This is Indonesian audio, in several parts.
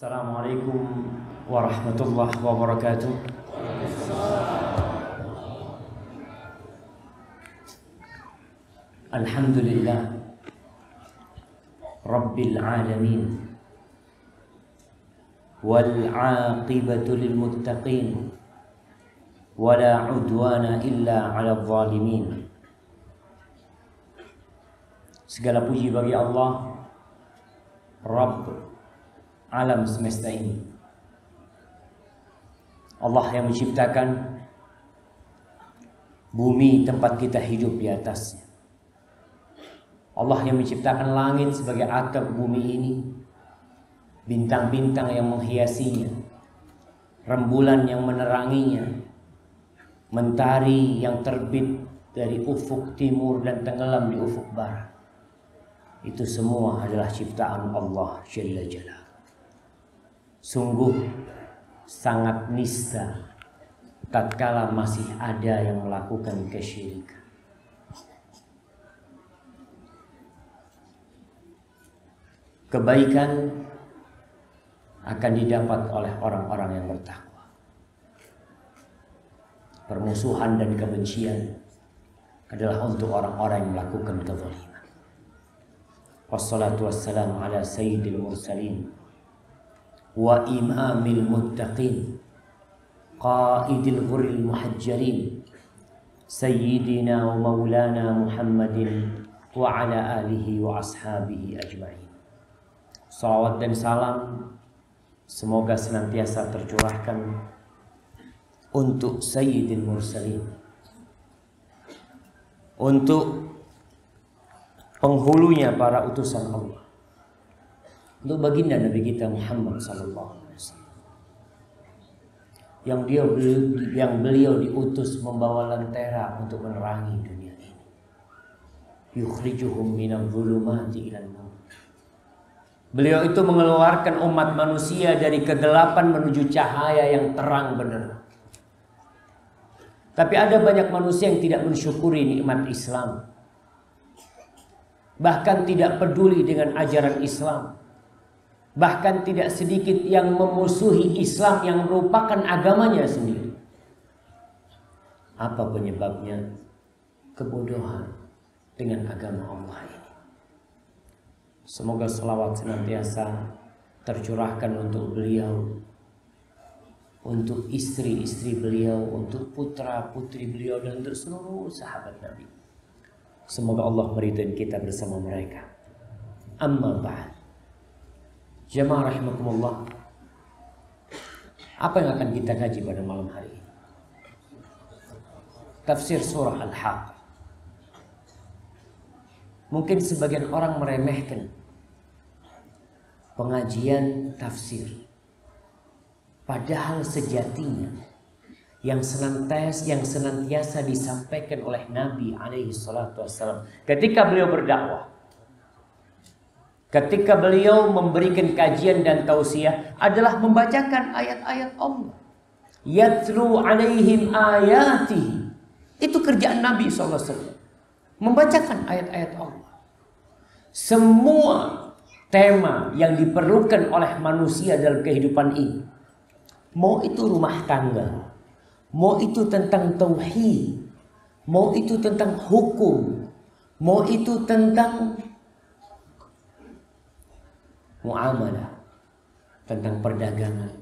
Assalamualaikum warahmatullahi wabarakatuh. Alhamdulillah Rabbil alamin wal aqibatu lil muttaqin wala udwana illa 'alal zalimin. Segala puji bagi Allah, Rabb alam semesta ini. Allah yang menciptakan bumi tempat kita hidup di atasnya. Allah yang menciptakan langit sebagai atap bumi ini, bintang-bintang yang menghiasinya, rembulan yang meneranginya, mentari yang terbit dari ufuk timur dan tenggelam di ufuk barat. Itu semua adalah ciptaan Allah Jalla Jalla. Sungguh sangat nista tatkala masih ada yang melakukan kesyirikan. Kebaikan akan didapat oleh orang-orang yang bertakwa. Permusuhan dan kebencian adalah untuk orang-orang yang melakukan kezaliman. Wassalatu wassalamu ala sayyidil mursalin wa imamil muttaqin qaidil ghurril muhajjalin sayyidina wa maulana Muhammadin wa ala alihi wa ashabihi ajma'in. Salawat dan salam semoga senantiasa tercurahkan untuk sayyidil mursalin, untuk penghulunya para utusan Allah, untuk baginda Nabi kita Muhammad sallallahu alaihi wasallam, yang beliau diutus membawa lentera untuk menerangi dunia ini. Yukhrijuhum minadh dhulumati ilan nur. Beliau itu mengeluarkan umat manusia dari kegelapan menuju cahaya yang terang benar. Tapi ada banyak manusia yang tidak mensyukuri nikmat Islam, bahkan tidak peduli dengan ajaran Islam. Bahkan tidak sedikit yang memusuhi Islam yang merupakan agamanya sendiri. Apa penyebabnya? Kebodohan dengan agama Allah ini. Semoga selawat senantiasa tercurahkan untuk beliau, untuk istri-istri beliau, untuk putra-putri beliau, dan untuk seluruh sahabat Nabi. Semoga Allah meridai kita bersama mereka. Amma ba'd. Jamaah rahimakumullah, apa yang akan kita kaji pada malam hari ini? Tafsir surah Al-Haqqah. Mungkin sebagian orang meremehkan pengajian tafsir, padahal sejatinya yang senantiasa disampaikan oleh Nabi alaihi salatu wassalam ketika beliau berdakwah, ketika beliau memberikan kajian dan tausiah, adalah membacakan ayat-ayat Allah. Yatlu alaihim ayatihi. Itu kerjaan Nabi SAW. Membacakan ayat-ayat Allah. Semua tema yang diperlukan oleh manusia dalam kehidupan ini, mau itu rumah tangga, mau itu tentang tauhid, mau itu tentang hukum, mau itu tentang muamalah, tentang perdagangan.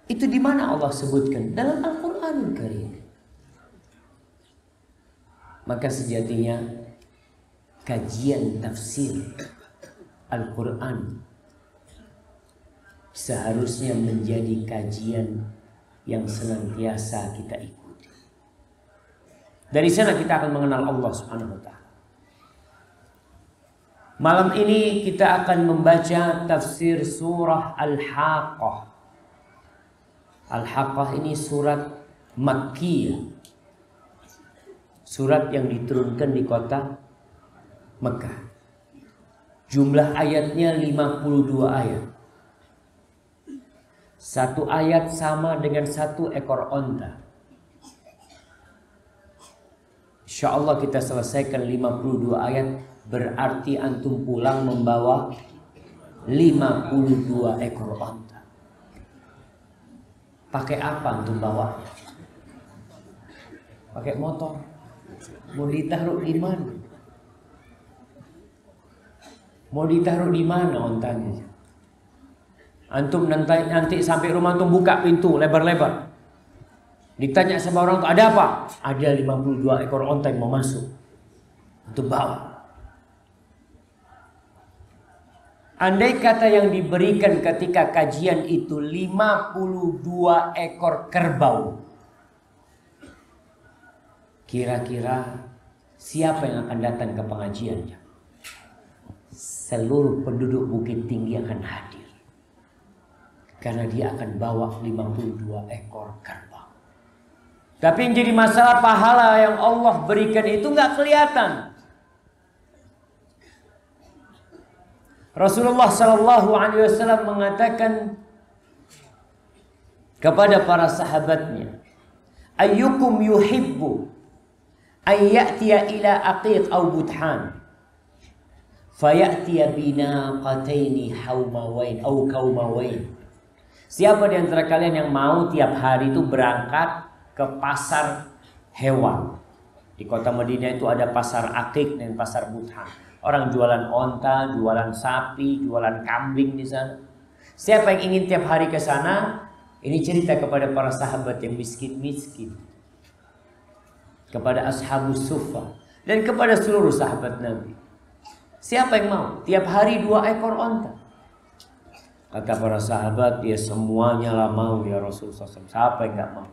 Itu di mana Allah sebutkan? Dalam Al-Qur'anul Karim. Maka sejatinya kajian tafsir Al-Quran seharusnya menjadi kajian yang senantiasa kita ikuti. Dari sana kita akan mengenal Allah Subhanahu wa ta'ala. Malam ini kita akan membaca tafsir surah Al-Haqqah. Al-Haqqah ini surat Makkiyah. Surat yang diturunkan di kota Mekah. Jumlah ayatnya 52 ayat. Satu ayat sama dengan satu ekor onta. InsyaAllah kita selesaikan 52 ayat. Berarti antum pulang membawa 52 ekor onta. Pakai apa untuk bawa? Pakai motor. Mau ditaruh di mana? Mau ditaruh di mana ontanya? Antum nanti sampai rumah antum buka pintu lebar-lebar. Ditanya sama orang tuh, ada apa? Ada 52 ekor onta yang mau masuk. Untuk bawa. Andai kata yang diberikan ketika kajian itu 52 ekor kerbau. Kira-kira siapa yang akan datang ke pengajiannya? Seluruh penduduk Bukit Tinggi akan hadir. Karena dia akan bawa 52 ekor kerbau. Tapi yang jadi masalah, pahala yang Allah berikan itu nggak kelihatan. Rasulullah Sallallahu Alaihi Wasallam mengatakan kepada para sahabatnya, ayyukum yuhibbu ayyatiya ila aqiq aw budhan fayatiya binaqataini haumawain aw kaumawain. Siapa di antara kalian yang mau tiap hari itu berangkat ke pasar hewan? Di kota Madinah itu ada pasar Aqiq dan pasar Budhan. Orang jualan onta, jualan sapi, jualan kambing di sana. Siapa yang ingin tiap hari ke sana? Ini cerita kepada para sahabat yang miskin-miskin, kepada ashabus suffah, dan kepada seluruh sahabat Nabi. Siapa yang mau? Tiap hari 2 ekor onta. Kata para sahabat, ya semuanya lah mau ya Rasulullah SAW. Siapa yang gak mau?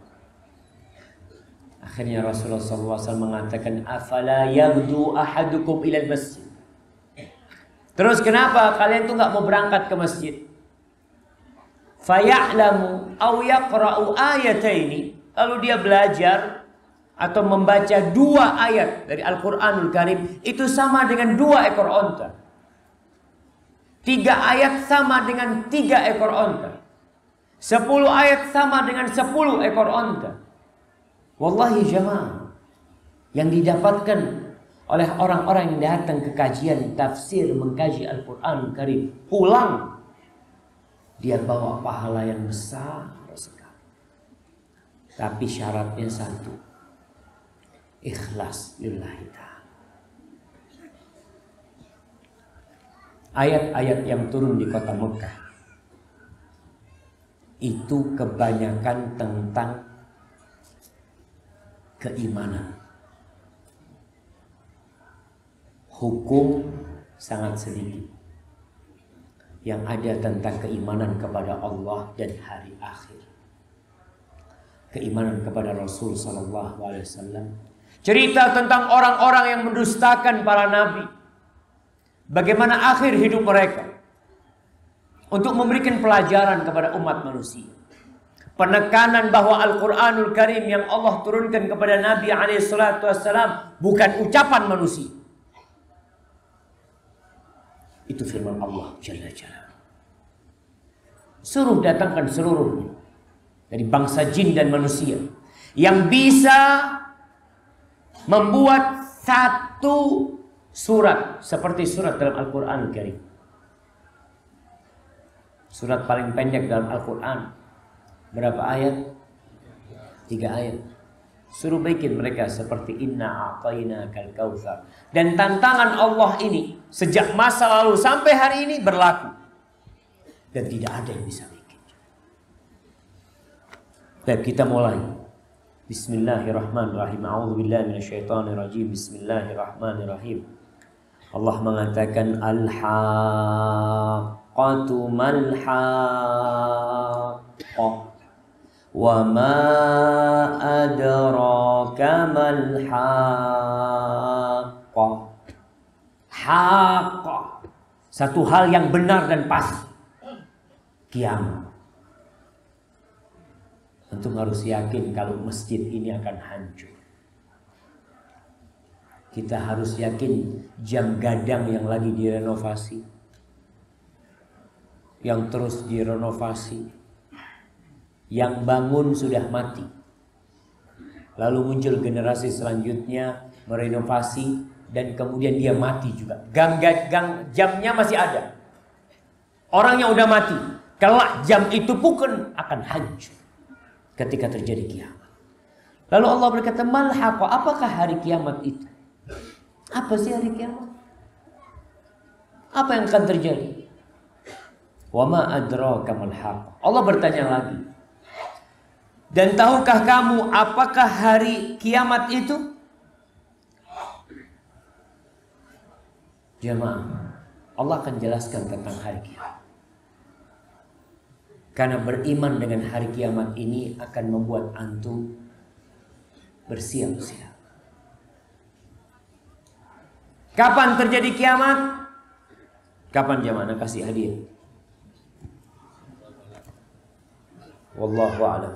Akhirnya Rasulullah SAW mengatakan, afala yaghdu ahadukum ilal masjid. Terus kenapa kalian tuh nggak mau berangkat ke masjid? Faya'lamu aw yaqra'u ayataini. Lalu dia belajar atau membaca 2 ayat dari Al-Qur'anul Karim, itu sama dengan 2 ekor onta. 3 ayat sama dengan 3 ekor onta. 10 ayat sama dengan 10 ekor onta. Wallahi jamaah, yang didapatkan oleh orang-orang yang datang ke kajian tafsir mengkaji Al-Quran Karim, pulang dia bawa pahala yang besar sekali. Tapi syaratnya satu, ikhlas lillahi ta'ala. Ayat-ayat yang turun di kota Mekah itu kebanyakan tentang keimanan. Hukum sangat sedikit. Yang ada tentang keimanan kepada Allah dan hari akhir. Keimanan kepada Rasul Sallallahu Alaihi Wasallam. Cerita tentang orang-orang yang mendustakan para nabi. Bagaimana akhir hidup mereka. Untuk memberikan pelajaran kepada umat manusia. Penekanan bahwa Al-Quranul Karim yang Allah turunkan kepada Nabi SAW bukan ucapan manusia. Itu firman Allah Jalla Jalla. Suruh datangkan seluruhnya dari bangsa jin dan manusia yang bisa membuat satu surat seperti surat dalam Al-Quran Karim. Surat paling pendek dalam Al-Quran berapa ayat? 3 ayat. Suruh bikin mereka seperti inna a'tainakal kautsar. Dan tantangan Allah ini sejak masa lalu sampai hari ini berlaku. Dan tidak ada yang bisa bikin. Baik, kita mulai. Bismillahirrahmanirrahim. A'udzubillahi minasyaitonirrajim. Bismillahirrahmanirrahim. Allah mengatakan al-haqqatu mal-haqqah. Wa ma adraka mal haqqah. Haqqah, satu hal yang benar dan pasti, kiamat. Antum harus yakin kalau masjid ini akan hancur. Kita harus yakin jam gadang yang lagi direnovasi, yang terus direnovasi, yang bangun sudah mati. Lalu muncul generasi selanjutnya merenovasi dan kemudian dia mati juga. Gang jamnya masih ada. Orang yang udah mati, kelak jam itu pun akan hancur ketika terjadi kiamat. Lalu Allah berkata, mal haqqah, apakah hari kiamat itu? Apa sih hari kiamat? Apa yang akan terjadi? Wa ma adraka mal haqqah. Allah bertanya lagi. Dan tahukah kamu apakah hari kiamat itu? Jemaah, Allah akan jelaskan tentang hari kiamat. Karena beriman dengan hari kiamat ini akan membuat antum bersiap-siap. Kapan terjadi kiamat? Kapan jemaah kasih hadiah? Wallahu a'lam.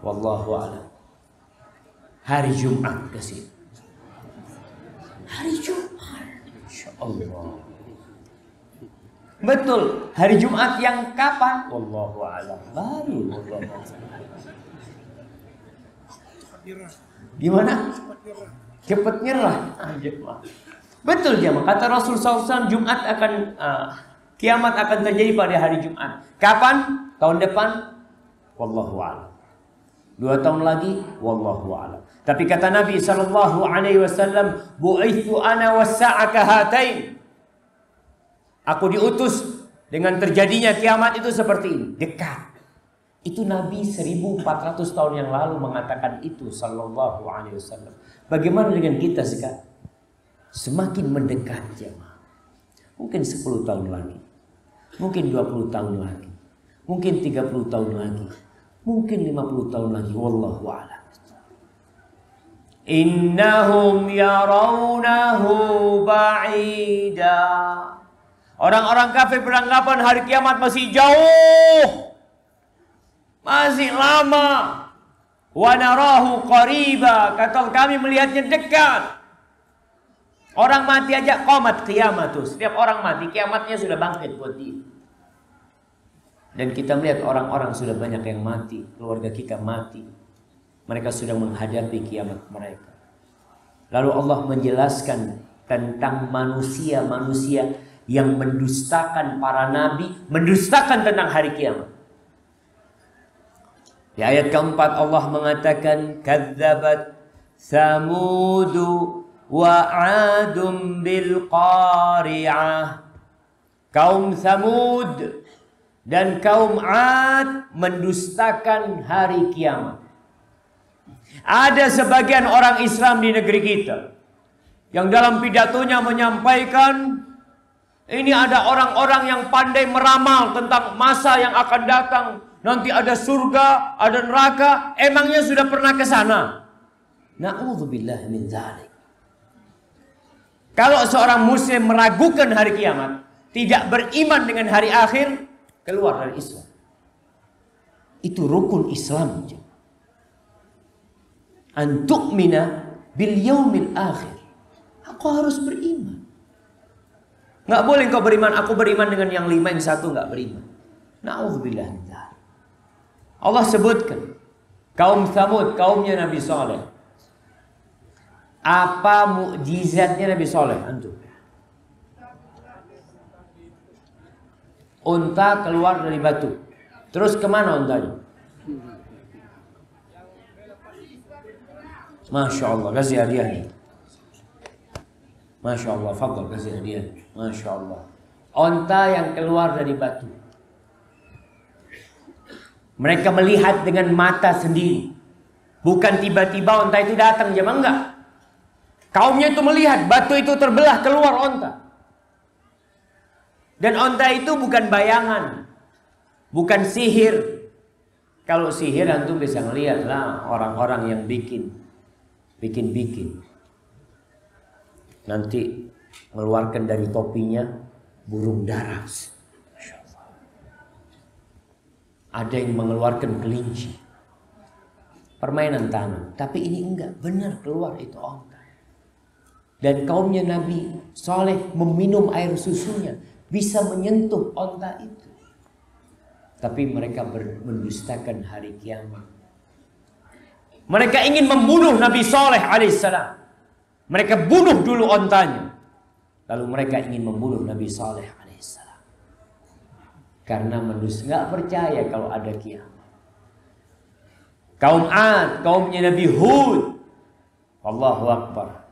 Wallahu a'lam. Hari Jumat kasih. Hari Jumat. Insyaallah. Betul, hari Jumat yang kapan? Wallahu a'lam. Baru gimana? Cepat nyerah. Betul jemaah. Kata Rasul SAW, Jumat akan kiamat akan terjadi pada hari Jumat. Kapan? Tahun depan? Wallahu a'lam. 2 tahun lagi? Wallahu a'lam. Tapi kata Nabi SAW, bu'ithu ana was-sa'aka hatain. Aku diutus dengan terjadinya kiamat itu seperti ini, dekat. Itu Nabi 1400 tahun yang lalu mengatakan itu sallallahu alaihi wasallam. Bagaimana dengan kita sekarang? Semakin mendekat jemaah. Mungkin 10 tahun lagi. Mungkin 20 tahun lagi. Mungkin 30 tahun lagi. Mungkin 50 tahun lagi. Wallahu a'lam. Innahum yarawnahu ba'ida. Orang-orang kafir beranggapan hari kiamat masih jauh. Masih lama. Wa narahu qariba. Kata kami melihatnya dekat. Orang mati aja qamat kiamat tuh. Setiap orang mati kiamatnya sudah bangkit buat dia. Dan kita melihat orang-orang sudah banyak yang mati. Keluarga kita mati. Mereka sudah menghadapi kiamat mereka. Lalu Allah menjelaskan tentang manusia-manusia yang mendustakan para nabi, mendustakan tentang hari kiamat. Di ayat keempat Allah mengatakan, kadzabat Samudu wa 'adun bil qari'ah. Kaum Samud dan kaum 'Ad mendustakan hari kiamat. Ada sebagian orang Islam di negeri kita yang dalam pidatonya menyampaikan, ini ada orang-orang yang pandai meramal tentang masa yang akan datang. Nanti ada surga, ada neraka. Emangnya sudah pernah ke sana? Na'udzubillah min dzalik. Kalau seorang muslim meragukan hari kiamat, tidak beriman dengan hari akhir, keluar dari Islam. Itu rukun Islam. Antu'mina bil yaumil akhir. Aku harus beriman. Nggak boleh kau beriman, aku beriman dengan yang 5, yang 1 nggak beriman. Na'udzubillah min dzalik. Allah sebutkan kaum Tsamud, kaumnya Nabi Saleh. Apa mukjizatnya Nabi Saleh? Antum. Unta keluar dari batu. Terus kemana untanya? Masya Allah, kasih hadiahnya. Masya Allah, fadl kasih hadiah. Masya Allah. Unta yang keluar dari batu. Mereka melihat dengan mata sendiri. Bukan tiba-tiba unta itu datang, jemaah, enggak. Kaumnya itu melihat batu itu terbelah keluar unta. Dan unta itu bukan bayangan. Bukan sihir. Kalau sihir antum bisa ngelihat lah orang-orang yang bikin. Nanti mengeluarkan dari topinya burung dara. Ada yang mengeluarkan kelinci. Permainan tangan. Tapi ini enggak. Benar keluar itu onta. Dan kaumnya Nabi Saleh meminum air susunya. Bisa menyentuh onta itu. Tapi mereka mendustakan hari kiamat. Mereka ingin membunuh Nabi Saleh alaihissalam. Mereka bunuh dulu ontanya. Lalu mereka ingin membunuh Nabi Saleh alaihissalam. Karena manusia nggak percaya kalau ada kiamat. Kaum Ad, kaumnya Nabi Hud, Allahu Akbar.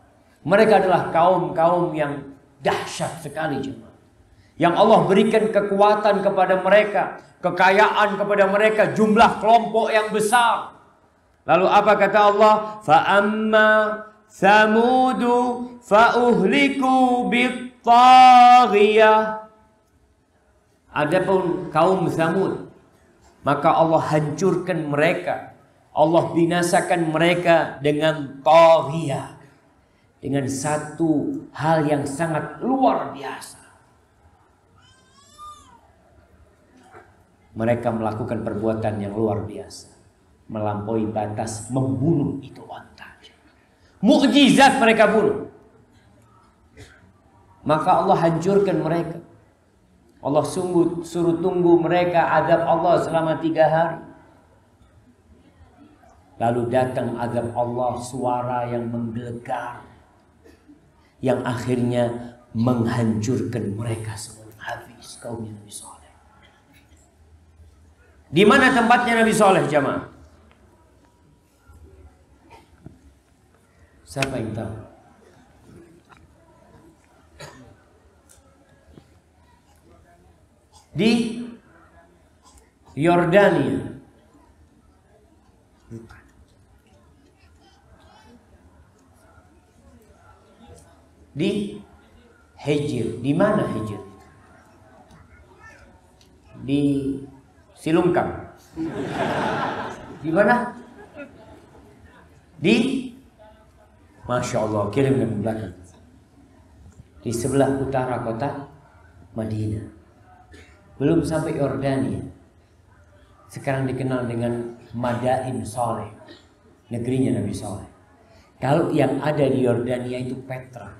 Mereka adalah kaum-kaum yang dahsyat sekali jemaah. Yang Allah berikan kekuatan kepada mereka, kekayaan kepada mereka, jumlah kelompok yang besar. Lalu apa kata Allah? Fa'amma Samudu fa'uhliku bit-taghiyah. Adapun kaum Samud, maka Allah hancurkan mereka. Allah binasakan mereka dengan taghiyah. Dengan satu hal yang sangat luar biasa. Mereka melakukan perbuatan yang luar biasa. Melampaui batas, membunuh itu onta. Mukjizat mereka bunuh. Maka Allah hancurkan mereka. Allah suruh tunggu mereka azab Allah selama 3 hari. Lalu datang azab Allah, suara yang menggelegar, yang akhirnya menghancurkan mereka semua. Habis kaumnya Nabi Saleh. Di mana tempatnya Nabi Saleh jamaah? Siapa yang tahu? Di Yordania. Di Hijr. Di mana Hijr? Di Silungkang. Di mana? Di Masya Allah, kirimkan ke belakang. Di sebelah utara kota Madinah. Belum sampai Yordania. Sekarang dikenal dengan Madain Saleh, negerinya Nabi Saleh. Kalau yang ada di Yordania itu Petra.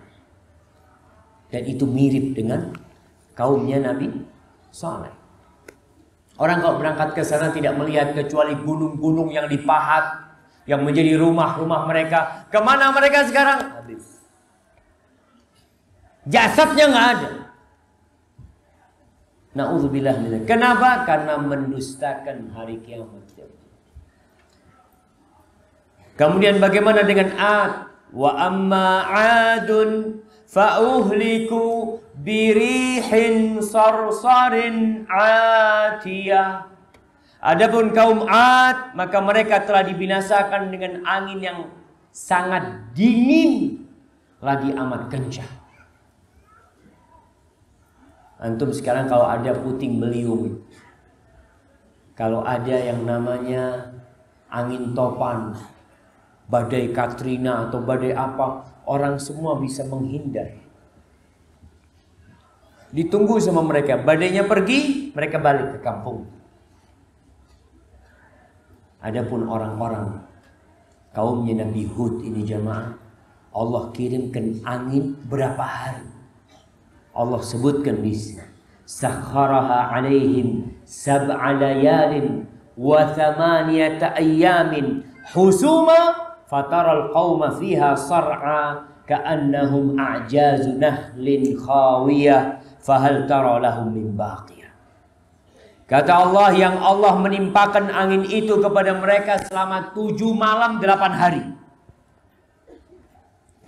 Dan itu mirip dengan kaumnya Nabi Saleh. Orang kalau berangkat ke sana tidak melihat kecuali gunung-gunung yang dipahat, yang menjadi rumah-rumah mereka. Kemana mereka sekarang? Habis. Jasadnya nggak ada. Na'udzubillah min dzalik. Kenapa? Karena mendustakan hari kiamat. Kemudian bagaimana dengan Ad? Wa amma 'adun fa'uhliku birihin sarsarin 'atiyah. Adapun kaum Ad, maka mereka telah dibinasakan dengan angin yang sangat dingin lagi amat kencang. Antum sekarang kalau ada puting beliung, kalau ada yang namanya angin topan, badai Katrina atau badai apa, orang semua bisa menghindar. Ditunggu sama mereka, badainya pergi, mereka balik ke kampung. Adapun orang-orang kaumnya Nabi Hud ini jamaah, Allah kirimkan angin berapa hari? Allah sebutkan di sini, sakharaha alaihim sab'a layalin wa thamaniyata ayyamin husuma fataral qauma fiha sar'a ka'annahum a'jazu nahlin khawiyah fahal tara lahum min baqiyah. Kata Allah, yang Allah menimpakan angin itu kepada mereka selama 7 malam 8 hari.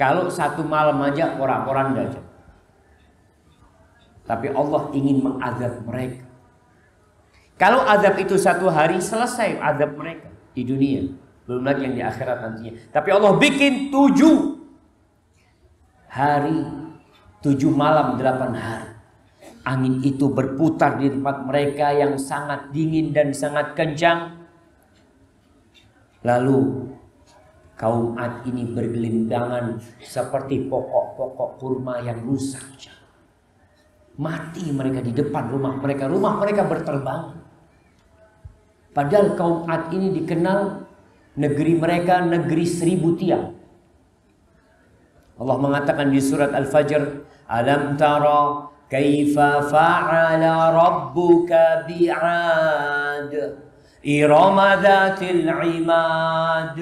Kalau 1 malam aja porak-poranda aja. Tapi Allah ingin mengazab mereka. Kalau azab itu 1 hari, selesai azab mereka di dunia. Belum lagi yang di akhirat nantinya. Tapi Allah bikin 7 hari, 7 malam 8 hari. Angin itu berputar di tempat mereka yang sangat dingin dan sangat kencang. Lalu kaum Ad ini bergelimpangan seperti pokok-pokok kurma yang rusak. Mati mereka di depan rumah mereka berterbangan. Padahal kaum Ad ini dikenal negeri mereka negeri 1000 tiang. Allah mengatakan di surat Al-Fajr, alam tara kaifa fa'ala rabbuka bi'ad irama dhatil imad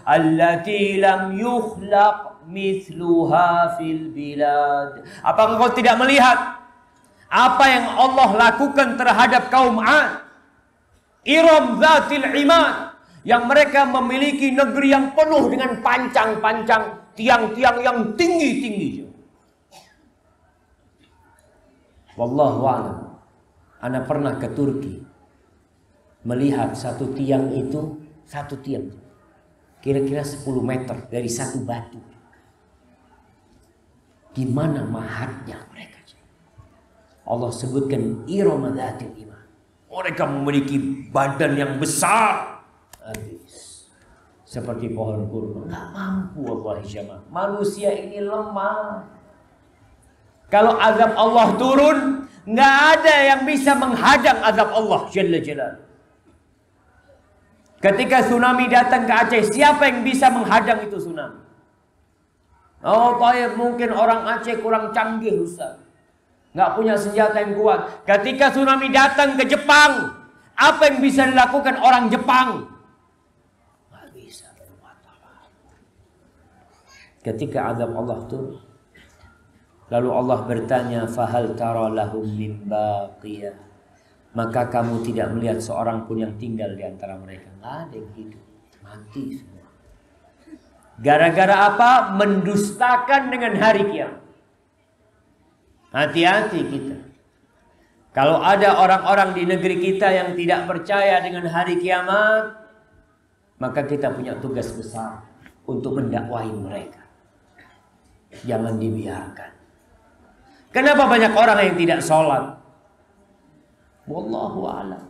allati lam yukhlaq mithluha fil bilad. Apakah kau tidak melihat Apa yang Allah lakukan terhadap kaum 'Ad. Iram Zatil Imad, yang mereka memiliki negeri yang penuh dengan pancang-pancang, tiang-tiang yang tinggi-tinggi. Wallahu a'lam. Ana pernah ke Turki, melihat satu tiang itu, satu tiang kira-kira 10 meter dari satu batu. Di mana mahatnya mereka? Allah sebutkan Iram Zatil Imad. Mereka memiliki badan yang besar, habis seperti pohon kurma. Nggak mampu, wallahi jamaah. Manusia ini lemah. Kalau azab Allah turun, nggak ada yang bisa menghadang azab Allah Jalla Jalaluhu. Ketika tsunami datang ke Aceh, siapa yang bisa menghadang itu tsunami? Oh, Tayyib, mungkin orang Aceh kurang canggih, Ustaz. Nggak punya senjata yang kuat. Ketika tsunami datang ke Jepang, apa yang bisa dilakukan orang Jepang? Nggak bisa berbuat apa. Ketika azab Allah turun, lalu Allah bertanya, fahal tara lahum min baqiyah. Maka kamu tidak melihat seorang pun yang tinggal di antara mereka. Nggak ada yang hidup, mati semua. Gara-gara apa? Mendustakan dengan hari kiamat. Hati-hati kita. Kalau ada orang-orang di negeri kita yang tidak percaya dengan hari kiamat, maka kita punya tugas besar untuk mendakwahi mereka. Jangan dibiarkan. Kenapa banyak orang yang tidak sholat? Wallahu a'lam.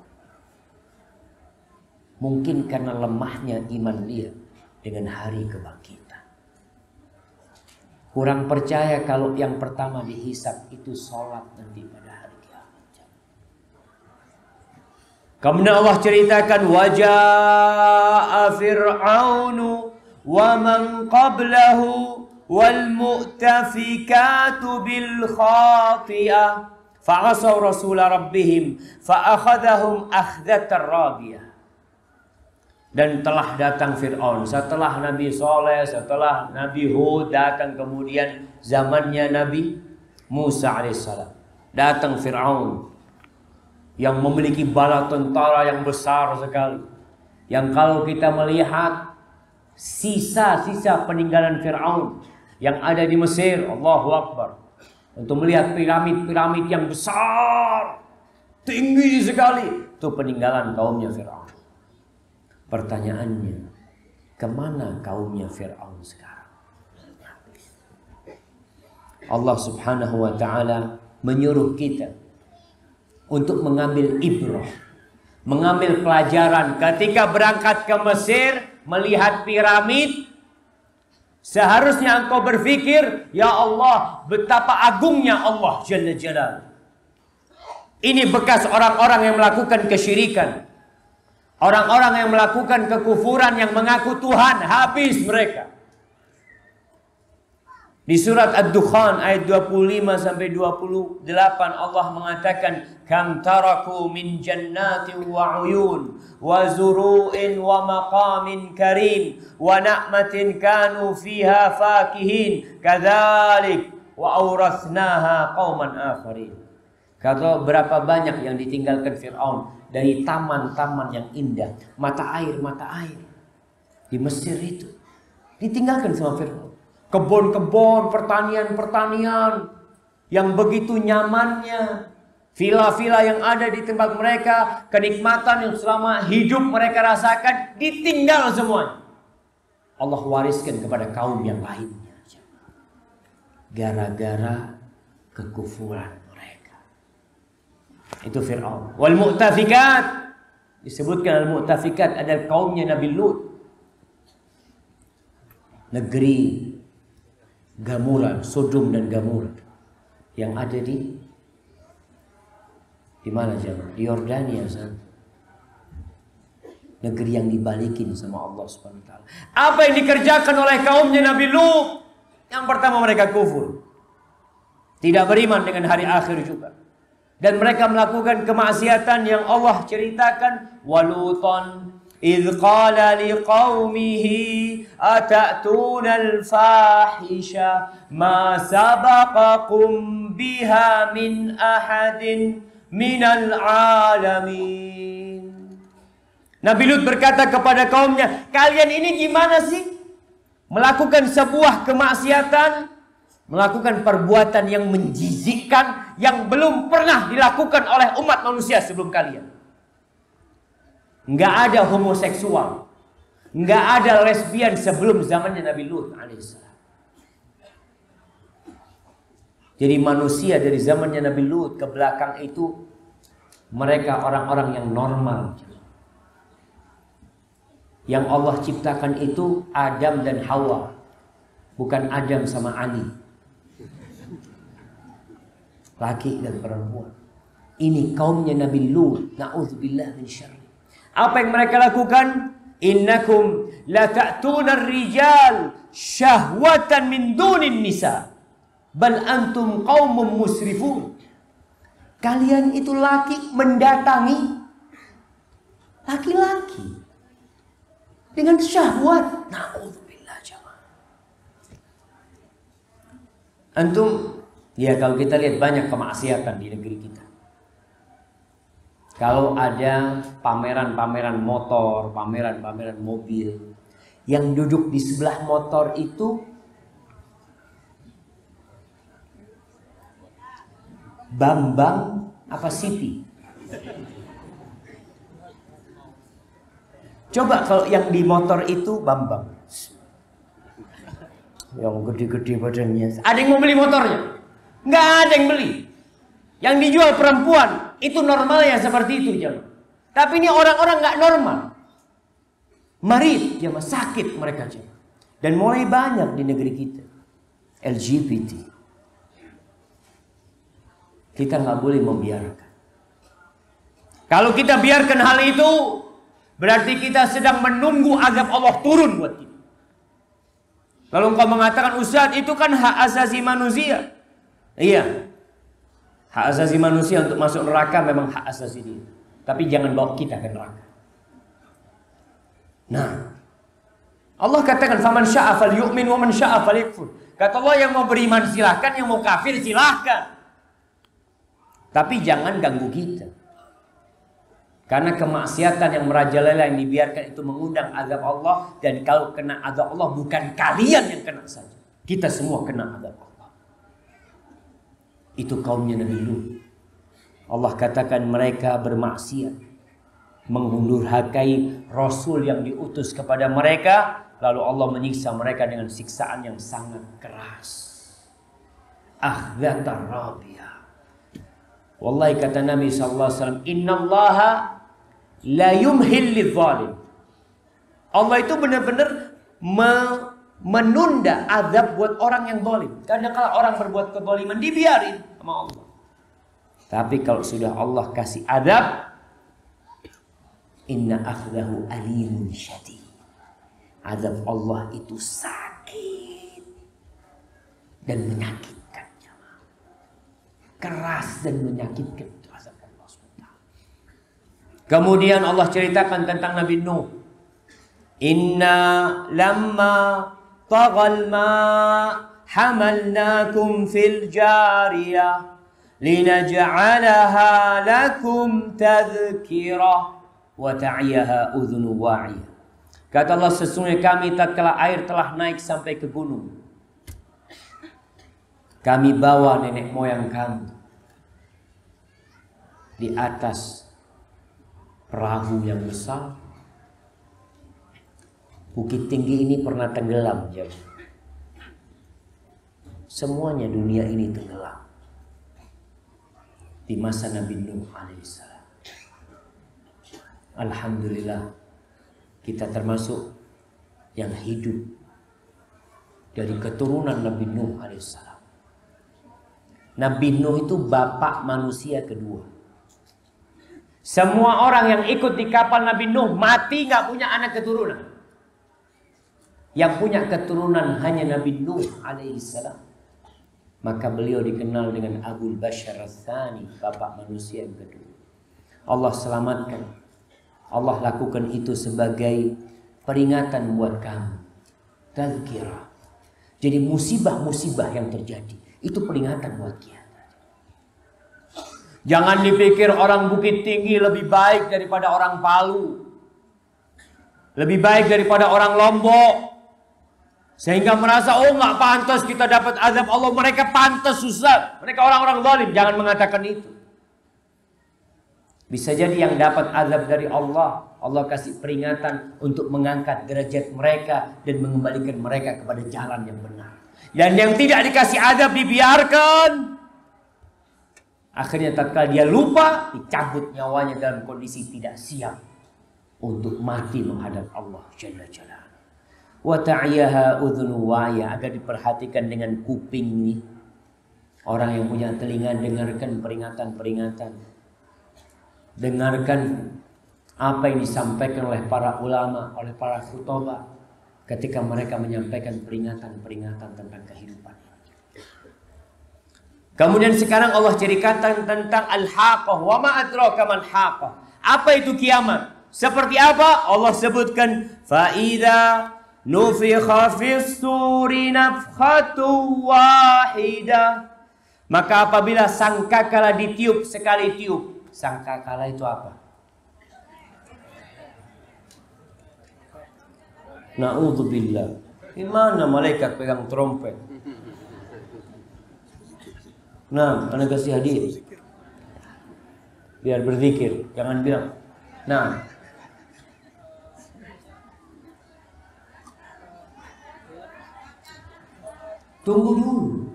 Mungkin karena lemahnya iman dia dengan hari kebangkitan. Kurang percaya kalau yang pertama dihisab itu sholat nanti pada hari kiamat. Kemudian Allah ceritakan waja'a fir'aunu wa man qablahu wal mu'tafikatu bil khati'ah fa'asaw rasula rabbihim fa'akhadhahum akhdatar rabiyah. Dan telah datang Fir'aun setelah Nabi Saleh, setelah Nabi Hud datang, kemudian zamannya Nabi Musa alaihissalam. Datang Fir'aun yang memiliki bala tentara yang besar sekali. Yang kalau kita melihat sisa-sisa peninggalan Fir'aun yang ada di Mesir, Allahu Akbar. Untuk melihat piramid-piramid yang besar, tinggi sekali, itu peninggalan kaumnya Fir'aun. Pertanyaannya, kemana kaumnya Fir'aun sekarang? Allah subhanahu wa ta'ala menyuruh kita untuk mengambil ibrah, mengambil pelajaran. Ketika berangkat ke Mesir, melihat piramid, seharusnya engkau berpikir, ya Allah, betapa agungnya Allah Jalla Jalaluhu. Ini bekas orang-orang yang melakukan kesyirikan. Orang-orang yang melakukan kekufuran, yang mengaku Tuhan, habis mereka. Di surat Ad-Dukhan ayat 25-28 Allah mengatakan, kam taraku min jannatin wa uyun wa zuru'in wa maqamin karim wa na'matin kanu fiha fakihin kadzalik wa awrathnaha qauman akharin. Kata berapa banyak yang ditinggalkan Fir'aun dari taman-taman yang indah, mata air di Mesir itu ditinggalkan sama Fir'aun. Kebun-kebun, pertanian-pertanian yang begitu nyamannya, villa-villa yang ada di tempat mereka, kenikmatan yang selama hidup mereka rasakan, ditinggal semuanya. Allah wariskan kepada kaum yang lainnya gara-gara kekufuran. Itu Fir'aun. Wal mu'tafikat, disebutkan al-mu'tafikat adalah kaumnya Nabi Lut. Negeri Gamura, Sodom dan Gamura yang ada di mana jemaah? Di Yordania sana. Negeri yang dibalikin sama Allah Subhanahu wa taala. Apa yang dikerjakan oleh kaumnya Nabi Lut? Yang pertama mereka kufur. Tidak beriman dengan hari akhir juga. Dan mereka melakukan kemaksiatan yang Allah ceritakan, waluton إذ قال لقومه أتأتون الفاحشة ما سبقكم بها من أحد من العالمين. Nabi Lut berkata kepada kaumnya, kalian ini gimana sih? Melakukan sebuah kemaksiatan, melakukan perbuatan yang menjijikkan, yang belum pernah dilakukan oleh umat manusia sebelum kalian. Nggak ada homoseksual, nggak ada lesbian sebelum zamannya Nabi Lut alaihissalam. Jadi manusia dari zamannya Nabi Lut ke belakang itu, mereka orang-orang yang normal. Yang Allah ciptakan itu Adam dan Hawa, bukan Adam sama Ali, laki dan perempuan. Ini kaumnya Nabi Lut, na'udzubillah min syarri. Apa yang mereka lakukan? Innakum la ta'tuna ar-rijal syahwatan min dunin nisa bal antum qaumun musrifun. Kalian itu laki mendatangi laki-laki dengan syahwat. Na'udzubillah jamaah. Antum, ya kalau kita lihat banyak kemaksiatan di negeri kita. Kalau ada pameran-pameran motor, pameran-pameran mobil, yang duduk di sebelah motor itu Bambang apa Siti? Coba kalau yang di motor itu Bambang, yang gede-gede badannya. Ada yang mau beli motornya? Nggak ada yang beli. Yang dijual perempuan, itu normalnya seperti itu jemaah. Tapi ini orang-orang nggak normal, marid jemaah, sakit mereka jemaah. Dan mulai banyak di negeri kita LGBT. Kita nggak boleh membiarkan. Kalau kita biarkan hal itu, berarti kita sedang menunggu azab Allah turun buat kita. Lalu engkau mengatakan, Ustaz, itu kan hak asasi manusia. Iya, hak asasi manusia untuk masuk neraka memang hak asasi dia. Tapi jangan bawa kita ke neraka. Nah, Allah katakan, faman syaa falyu'min wa man syaa falyakfur. Kata Allah, yang mau beriman silahkan, yang mau kafir silahkan. Tapi jangan ganggu kita. Karena kemaksiatan yang merajalela yang dibiarkan itu mengundang azab Allah. Dan kalau kena azab Allah, bukan kalian yang kena saja, kita semua kena azab Allah. Itu kaumnya Nabi Lut. Allah katakan mereka bermaksiat, menghundurhakai Rasul yang diutus kepada mereka. Lalu Allah menyiksa mereka dengan siksaan yang sangat keras. Akhzatar rabiyah. Wallahi kata Nabi SAW, innallaha la yumhil lidzalim. Allah itu benar-benar menunda azab buat orang yang zalim. Karena kalau orang berbuat kezaliman dibiarin sama Allah. Tapi kalau sudah Allah kasih azab, inna akhdahu alimun syadid. Azab Allah itu sakit dan menyakitkan. Keras dan menyakitkan itu azab Allah SWT. Kemudian Allah ceritakan tentang Nabi Nuh. Inna lamma taghal ma hamalnakum fil jariyah linaj'alaha lakum tadhkirah wa ta'iyaha udhunu wa'iyah. Kata Allah, sesungguhnya kami tatkala air telah naik sampai ke gunung, kami bawa nenek moyang kami di atas perahu yang besar. Bukit tinggi ini pernah tenggelam, jadi semuanya dunia ini tenggelam di masa Nabi Nuh alaihissalam. Alhamdulillah, kita termasuk yang hidup dari keturunan Nabi Nuh alaihissalam. Nabi Nuh itu bapak manusia kedua. Semua orang yang ikut di kapal Nabi Nuh mati nggak punya anak keturunan. Yang punya keturunan hanya Nabi Nuh alaihissalam. Maka beliau dikenal dengan Abul Bashar Ats-Tsani, bapak manusia yang kedua. Allah selamatkan Allah lakukan itu sebagai peringatan buat kamu. Tazkirah. Jadi musibah-musibah yang terjadi itu peringatan buat kita. Jangan dipikir orang Bukit Tinggi lebih baik daripada orang Palu. Lebih baik daripada orang Lombok. Sehingga merasa, oh nggak pantas kita dapat azab Allah. Mereka pantas susah. Mereka orang-orang zalim. Jangan mengatakan itu. Bisa jadi yang dapat azab dari Allah. Allah kasih peringatan untuk mengangkat derajat mereka. Dan mengembalikan mereka kepada jalan yang benar. Dan yang tidak dikasih azab dibiarkan. Akhirnya tatkala dia lupa, dicabut nyawanya dalam kondisi tidak siap untuk mati menghadap Allah Jalla Jalaluhu. Wa ta'iyaha udhunu wa'ya, agar diperhatikan dengan kuping nih. Orang yang punya telinga dengarkan peringatan-peringatan. Dengarkan apa yang disampaikan oleh para ulama, oleh para khutbah ketika mereka menyampaikan peringatan-peringatan tentang kehidupan. Kemudian sekarang Allah ceritakan tentang al-haqqah. Wa ma adraka mal haqqah. Apa itu kiamat? Seperti apa? Allah sebutkan fa idza nufikha fis suri nafkhatu wahidah. Maka apabila sangkakala ditiup sekali tiup. Sangkakala itu apa? Na'udzubillah. Gimana malaikat pegang trompet? Nah, anda kasih hadiah. Biar berzikir, jangan bilang. Nah. Tunggu dulu.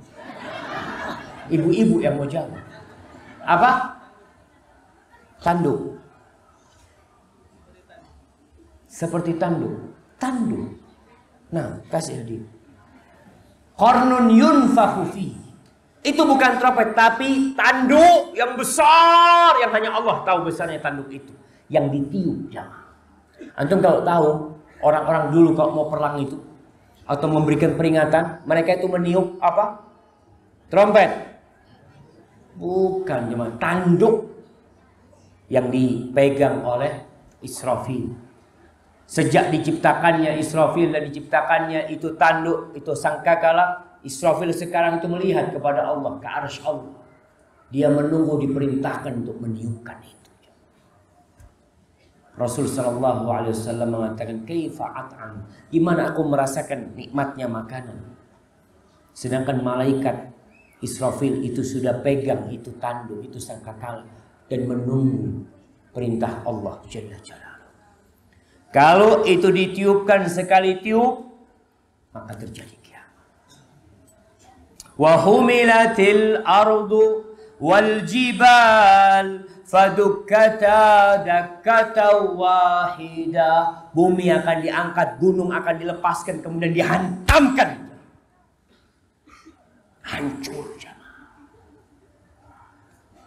Ibu-ibu yang mau jawab. Apa? Tanduk. Seperti tanduk. Tanduk. Nah, kasih hadiah. Qarnun yunfakhu fihi. Itu bukan trompet, tapi tanduk yang besar, yang hanya Allah tahu besarnya tanduk itu, yang ditiup jamaah. Antum kalau tahu orang-orang dulu kalau mau perang itu atau memberikan peringatan, mereka itu meniup apa? Trompet. Bukan jemaah, tanduk yang dipegang oleh Israfil. Sejak diciptakannya Israfil dan diciptakannya itu tanduk, itu sangkakala. Israfil sekarang itu melihat kepada Allah, ke arsy Allah. Dia menunggu diperintahkan untuk meniupkan itu. Rasul sallallahu alaihi wasallam mengatakan, "Kaifa at'am?" Gimana aku merasakan nikmatnya makanan. Sedangkan malaikat Israfil itu sudah pegang itu tanduk, itu sangkakala dan menunggu perintah Allah Jalla Jalaluhu. Kalau itu ditiupkan sekali tiup, maka terjadi wa humilatil ardu wal jibal fadukkata dakkatan wahida. Bumi akan diangkat, gunung akan dilepaskan, kemudian dihantamkan. Hancur jemaah.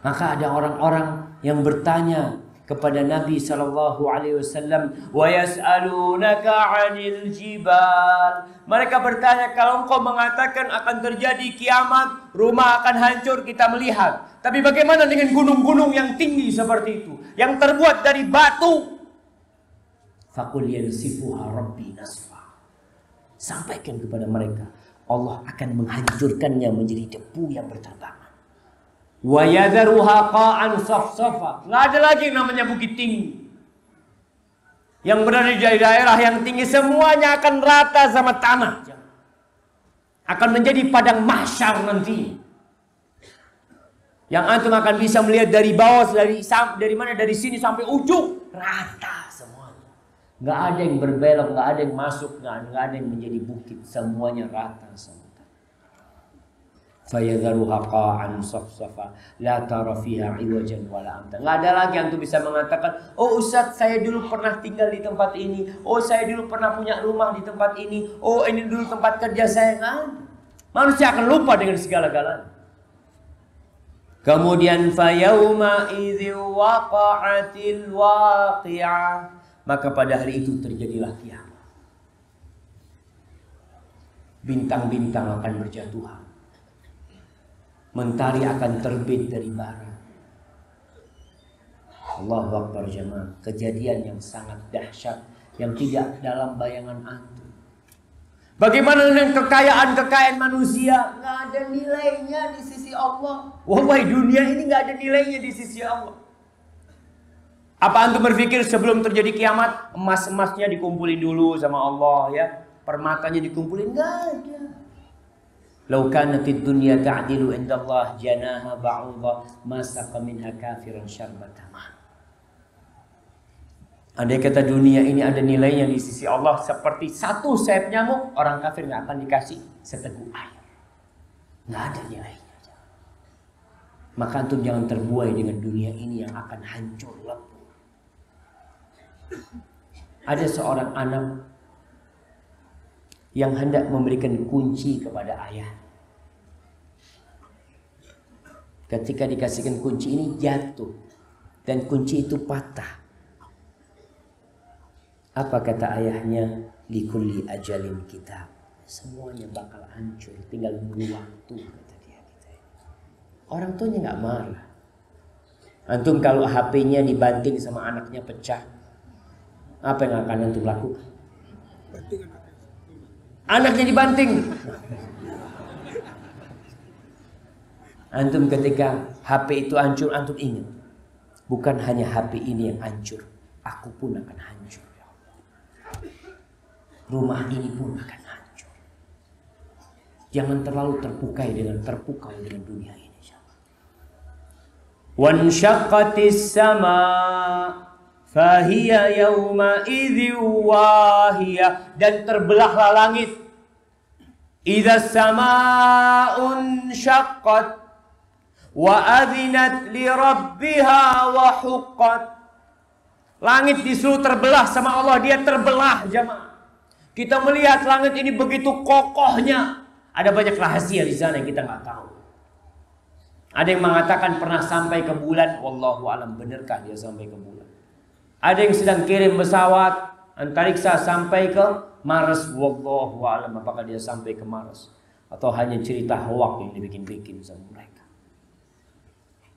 Maka ada orang-orang yang bertanya kepada Nabi SAW, wa yas'alunaka 'anil jibal. Mereka bertanya, kalau engkau mengatakan akan terjadi kiamat, rumah akan hancur, kita melihat. Tapi bagaimana dengan gunung-gunung yang tinggi seperti itu, yang terbuat dari batu? Faqul yansifuha rabbi nasfa. Sampaikan kepada mereka, Allah akan menghancurkannya menjadi debu yang berterbangan. Wa yadharuha qa'an safsafa. Nggak ada lagi namanya bukit tinggi. Yang berada di daerah yang tinggi semuanya akan rata sama tanah. Akan menjadi padang mahsyar nanti. Yang antum akan bisa melihat dari bawah, dari mana, dari sini sampai ujung, rata semuanya. Nggak ada yang berbelok, nggak ada yang masuk, nggak ada yang menjadi bukit. Semuanya rata semua. Fayadharuha qa'an safsafa la tara fiha iwajan wala amta. Enggak ada lagi yang tuh bisa mengatakan, "Oh Ustaz, saya dulu pernah tinggal di tempat ini. Oh, saya dulu pernah punya rumah di tempat ini. Oh, ini dulu tempat kerja saya." Kan manusia akan lupa dengan segala-galanya. Kemudian fayauma idzi waqa'atil waqi'ah. Maka pada hari itu terjadilah kiamat. Bintang-bintang akan berjatuhan. Mentari akan terbit dari barat. Allahu Akbar jemaah. Kejadian yang sangat dahsyat yang tidak dalam bayangan antum. Bagaimana dengan kekayaan manusia? Nggak ada nilainya di sisi Allah. Wallahi dunia ini nggak ada nilainya di sisi Allah. Apa antum berpikir sebelum terjadi kiamat emas-emasnya dikumpulin dulu sama Allah ya? Permatanya dikumpulin? Nggak ada. Lau kanatid dunya ta'dilu indallah janaha ba'udha ma saqa minha kafiran syarbata ma. Andai kata dunia ini ada nilainya di sisi Allah seperti satu sayap nyamuk, orang kafir nggak akan dikasih seteguk air. Nggak ada nilainya. Maka antum jangan terbuai dengan dunia ini yang akan hancur lebur. Ada seorang anak yang hendak memberikan kunci kepada ayah. Ketika dikasihkan kunci ini jatuh dan kunci itu patah. Apa kata ayahnya? Likulli ajalin kitab. Semuanya bakal hancur, tinggal nunggu waktu, kata dia. Orang tuanya nggak marah. Antum kalau HP-nya dibanting sama anaknya pecah, apa yang akan antum lakukan? Anaknya dibanting. Antum ketika HP itu hancur, antum ingat, bukan hanya HP ini yang hancur, aku pun akan hancur. Rumah ini pun akan hancur. Jangan terlalu terpukau dengan dunia ini. Wanshaqqatis sama fahiya yawma idzi wahiyah, dan terbelahlah langit. Idza samaa'un syaqqat wa adzinat li rabbiha wa huqqat. Langit disuruh terbelah sama Allah, dia terbelah jemaah. Kita melihat langit ini begitu kokohnya. Ada banyak rahasia di sana yang kita nggak tahu. Ada yang mengatakan pernah sampai ke bulan. Wallahu alam, benarkah dia sampai ke bulan? Ada yang sedang kirim pesawat antariksa sampai ke Mars. Wallahu alam, apakah dia sampai ke Mars atau hanya cerita hoak yang dibikin-bikin sama mereka.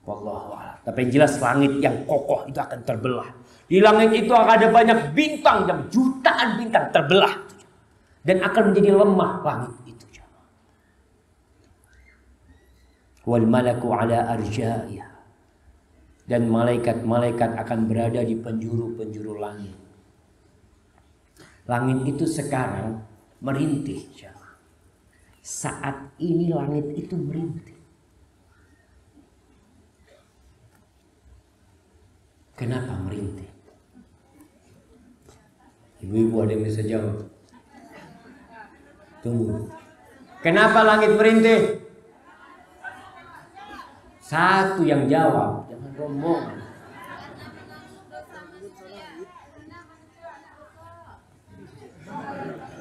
Wallahu alam. Tapi yang jelas langit yang kokoh itu akan terbelah. Di langit itu akan ada banyak bintang, dan jutaan bintang terbelah. Dan akan menjadi lemah langit itu. Wal malaku ala arja'iyah. Dan malaikat-malaikat akan berada di penjuru-penjuru langit. Langit itu sekarang merintih. Saat ini langit itu merintih. Kenapa merintih? Ibu-ibu ada yang bisa jawab? Tunggu. Kenapa langit merintih? Satu yang jawab, jangan rombongan.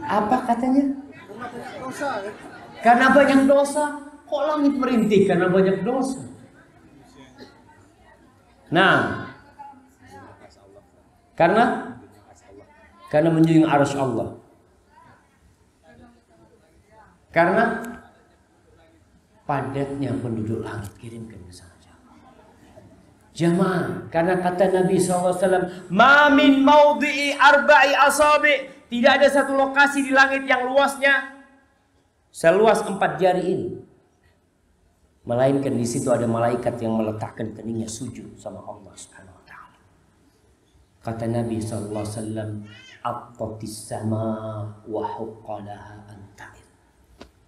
Apa katanya? Karena banyak dosa. Kok langit merintih? Karena banyak dosa. Nah, karena menjunjung arsy Allah. Karena padatnya penduduk langit, kirimkan ke sana. Jamaah, karena kata Nabi SAW, ma min maudhi'i arba'i asabi', tidak ada satu lokasi di langit yang luasnya seluas 4 jari ini, melainkan di situ ada malaikat yang meletakkan keningnya sujud sama Allah Subhanahu wa taala. Kata Nabi SAW, attatis sama wa huqqalaha anta'il.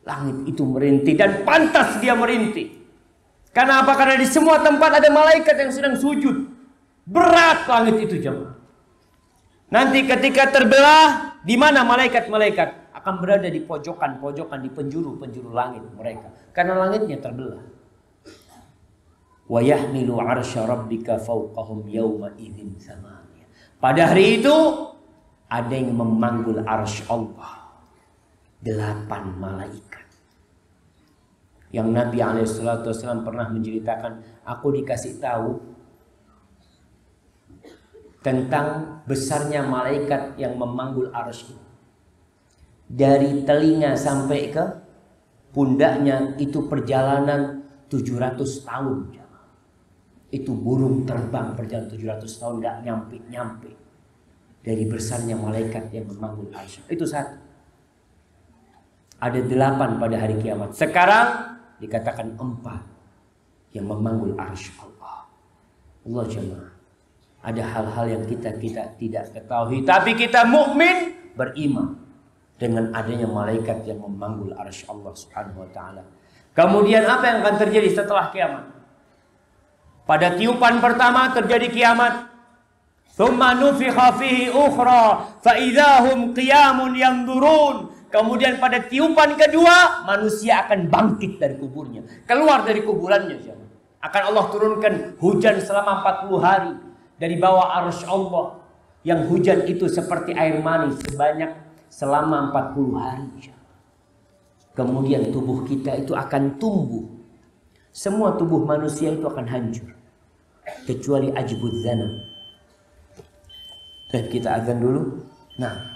Langit itu merintih dan pantas dia merintih. Karena apa? Karena di semua tempat ada malaikat yang sedang sujud. Berat langit itu jemaah. Nanti ketika terbelah, di mana malaikat-malaikat akan berada di pojokan-pojokan, di penjuru-penjuru langit mereka. Karena langitnya terbelah. Wa yahmilu 'arsya rabbika fawqahum yawma idzin thamaniyah. Pada hari itu ada yang memanggul arsy Allah. 8 malaikat. Yang Nabi SAW pernah menceritakan, aku dikasih tahu tentang besarnya malaikat yang memanggul arsy. Dari telinga sampai ke pundaknya itu perjalanan 700 tahun. Itu burung terbang berjalan 700 tahun nggak nyampe-nyampe. Dari besarnya malaikat yang memanggul arsy. Itu satu. Ada 8 pada hari kiamat. Sekarang dikatakan 4 yang memanggul arsy Allah. Allah jemaah. Ada hal-hal yang kita tidak ketahui, tapi kita mukmin beriman dengan adanya malaikat yang memanggul arsy Allah Subhanahu wa taala. Kemudian apa yang akan terjadi setelah kiamat? Pada tiupan pertama terjadi kiamat. Tsumma nufikha fihi ukhra fa idzahum qiyamun yanzurun. Kemudian pada tiupan kedua manusia akan bangkit dari kuburnya, keluar dari kuburannya. Akan Allah turunkan hujan selama 40 hari dari bawah arsy Allah, yang hujan itu seperti air mani sebanyak selama 40 hari. Kemudian tubuh kita itu akan tumbuh. Semua tubuh manusia itu akan hancur kecuali ajbud dzana. Baik, kita azan dulu. Nah,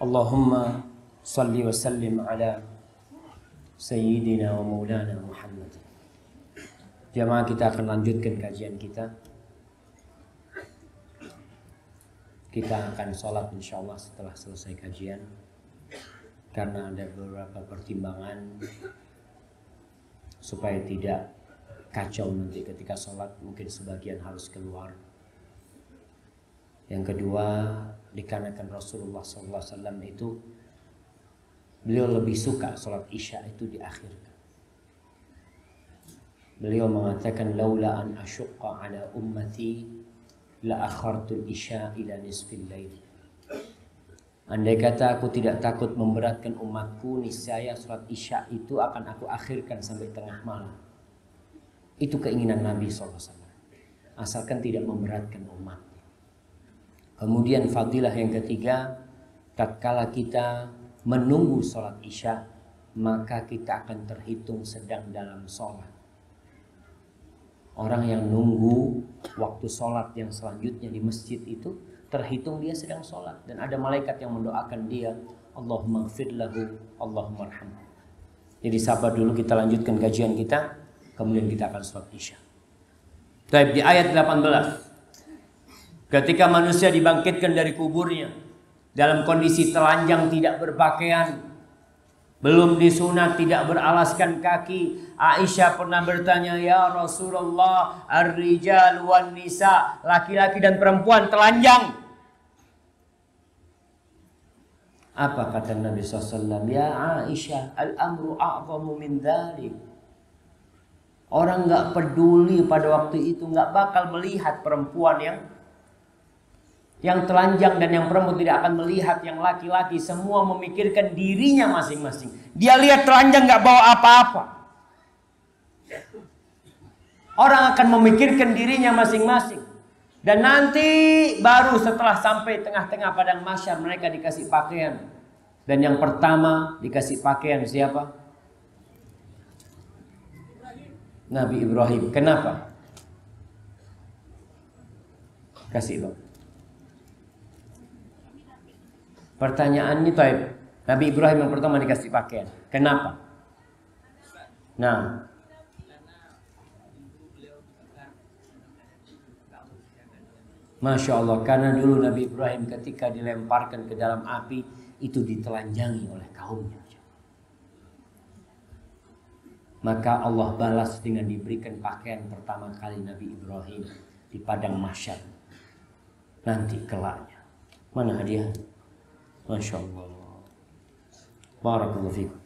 Allahumma salli wa sallim ala Sayyidina wa Maulana Muhammad. Jamaah, kita akan lanjutkan kajian kita. Kita akan sholat insyaallah setelah selesai kajian, karena ada beberapa pertimbangan supaya tidak kacau nanti ketika sholat, mungkin sebagian harus keluar. Yang kedua, dikarenakan Rasulullah SAW itu beliau lebih suka sholat isya itu diakhirkan. Beliau mengatakan, laula an asyqa ala ummati la akhartul isya ila nisfil lail. Andai kata aku tidak takut memberatkan umatku, niscaya sholat isya itu akan aku akhirkan sampai tengah malam. Itu keinginan Nabi SAW, asalkan tidak memberatkan umat. Kemudian fadilah yang ketiga, tatkala kita menunggu sholat isya, maka kita akan terhitung sedang dalam sholat. Orang yang nunggu waktu sholat yang selanjutnya di masjid itu, terhitung dia sedang sholat. Dan ada malaikat yang mendoakan dia, Allahumma gfir lahu, Allahumma arhamhu. Jadi sabar dulu, kita lanjutkan kajian kita, kemudian kita akan sholat isya. Baik, di ayat 18. Ketika manusia dibangkitkan dari kuburnya dalam kondisi telanjang, tidak berpakaian, belum disunat, tidak beralaskan kaki, Aisyah pernah bertanya, ya Rasulullah, ar-rijal wan nisa, laki-laki dan perempuan telanjang. Apa kata Nabi SAW? Ya Aisyah, al-amru a'zamu min dhalik. Orang gak peduli pada waktu itu, gak bakal melihat perempuan yang telanjang, dan yang perempuan tidak akan melihat yang laki-laki. Semua memikirkan dirinya masing-masing. Dia lihat telanjang gak bawa apa-apa. Orang akan memikirkan dirinya masing-masing. Dan nanti baru setelah sampai tengah-tengah padang mahsyar, mereka dikasih pakaian. Dan yang pertama dikasih pakaian siapa? Nabi Ibrahim. Kenapa? Kasih bang. Pertanyaannya taib. Nabi Ibrahim yang pertama dikasih pakaian. Kenapa? Nah, Masya Allah, karena dulu Nabi Ibrahim ketika dilemparkan ke dalam api itu ditelanjangi oleh kaumnya. Maka Allah balas dengan diberikan pakaian pertama kali Nabi Ibrahim di padang mahsyar. Nanti kelaknya. Mana hadiah? Masya Allah. Barakallahu fikum.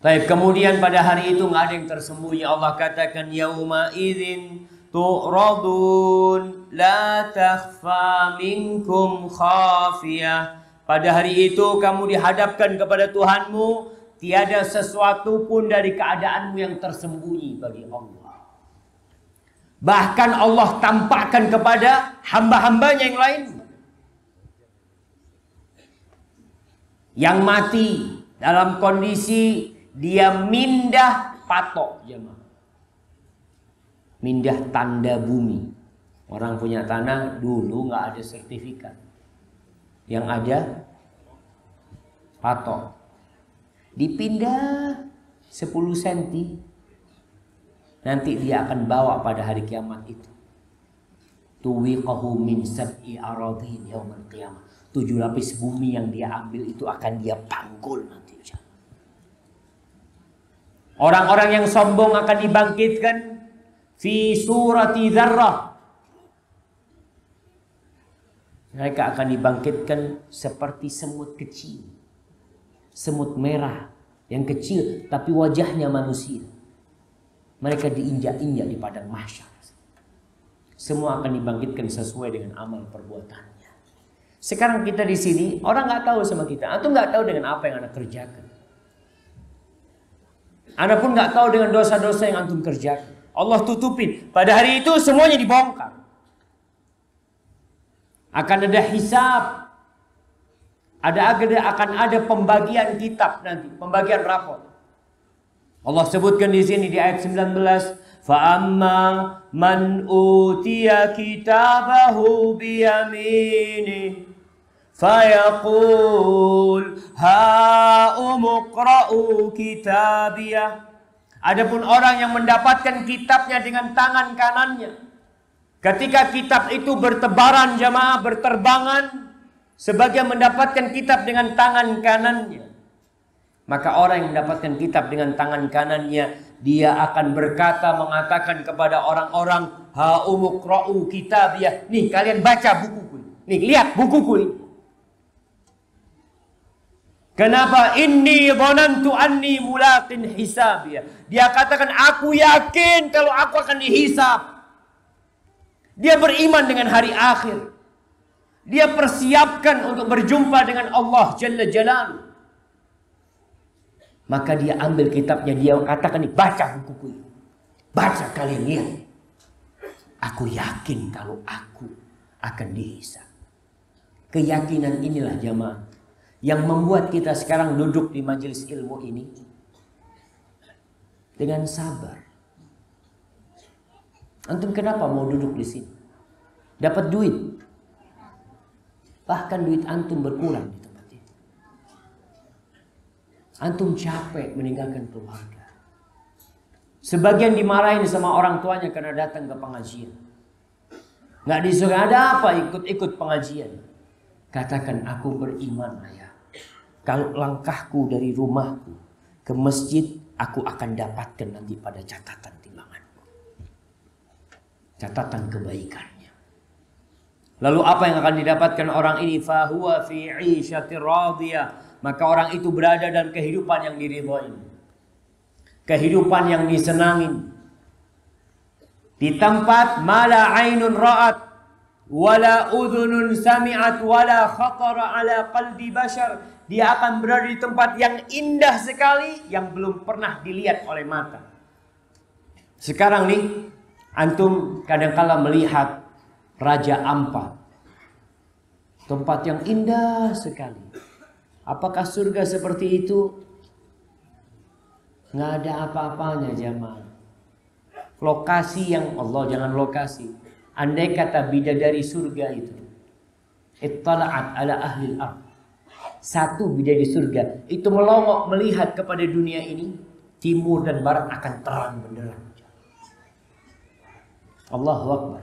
Baik, kemudian pada hari itu nggak ada yang tersembunyi. Allah katakan, yauma idzin tu'radun la takhfa minkum khafiyah. Pada hari itu kamu dihadapkan kepada Tuhanmu, tiada sesuatu pun dari keadaanmu yang tersembunyi bagi Allah. Bahkan Allah tampakkan kepada hamba-hambanya yang lain yang mati dalam kondisi dia mindah patok, mindah tanda bumi. Orang punya tanah dulu nggak ada sertifikat, yang ada patok. Dipindah 10 cm, nanti dia akan bawa pada hari kiamat itu. Tuwiqahu min sab'i aradhin yaumil qiyamah. 7 lapis bumi yang dia ambil itu akan dia panggul nanti. Orang-orang yang sombong akan dibangkitkan fi surati dzarrah. Mereka akan dibangkitkan seperti semut kecil. Semut merah yang kecil tapi wajahnya manusia. Mereka diinjak-injak di padang mahsyar. Semua akan dibangkitkan sesuai dengan amal perbuatannya. Sekarang kita di sini, orang nggak tahu sama kita. Antum nggak tahu dengan apa yang Anda kerjakan. Anda pun nggak tahu dengan dosa-dosa yang antum kerjakan. Allah tutupin. Pada hari itu semuanya dibongkar. Akan ada hisab. Akan ada pembagian kitab nanti, pembagian rapor. Allah sebutkan di sini di ayat 19, فَأَمَّا مَنْ أُوتِيَ كِتَابَهُ بِيَمِينِهِ فَيَقُولُ هَاؤُمُ اقْرَءُوا كِتَابِيَهْ. Adapun orang yang mendapatkan kitabnya dengan tangan kanannya, ketika kitab itu bertebaran jamaah, berterbangan, sebagian mendapatkan kitab dengan tangan kanannya, maka orang yang mendapatkan kitab dengan tangan kanannya, dia akan berkata, mengatakan kepada orang-orang, ha'umuqra'u kitabiyah. Nih kalian baca bukuku. Nih lihat bukuku ini. Kenapa? Inni dhanantu anni mulaqin hisabiyah. Dia katakan, aku yakin kalau aku akan dihisab. Dia beriman dengan hari akhir. Dia persiapkan untuk berjumpa dengan Allah Jalla Jalaluhu. Maka dia ambil kitabnya, dia katakan, nih baca bukuku ini. Baca kalian lihat. Aku yakin kalau aku akan dihisab. Keyakinan inilah jamaah yang membuat kita sekarang duduk di majelis ilmu ini dengan sabar. Antum kenapa mau duduk di sini? Dapat duit. Bahkan duit antum berkurang di tempat ini. Antum capek meninggalkan keluarga. Sebagian dimarahin sama orang tuanya karena datang ke pengajian. Nggak disuruh, ada apa ikut-ikut pengajian. Katakan, aku beriman ayah. Kalau langkahku dari rumahku ke masjid, aku akan dapatkan nanti pada catatan timbanganku. Catatan kebaikannya. Lalu apa yang akan didapatkan orang ini? Fahuwa fi 'ishatir radiyah. Maka orang itu berada dalam kehidupan yang diridhoi. Kehidupan yang disenangin. Di tempat mala 'ainun ra'at wala udhunun sami'at wala khatara ala qalbi bashar. Dia akan berada di tempat yang indah sekali, yang belum pernah dilihat oleh mata. Sekarang nih, antum kadang-kala melihat Raja Ampat. Tempat yang indah sekali. Apakah surga seperti itu? Nggak ada apa-apanya jamaah. Lokasi yang, Allah jangan lokasi. Andai kata bidadari surga itu ittala'at ala ahli al-ard. Satu bidadari surga itu melongok melihat kepada dunia ini, timur dan barat akan terang benderang. Allahu Akbar.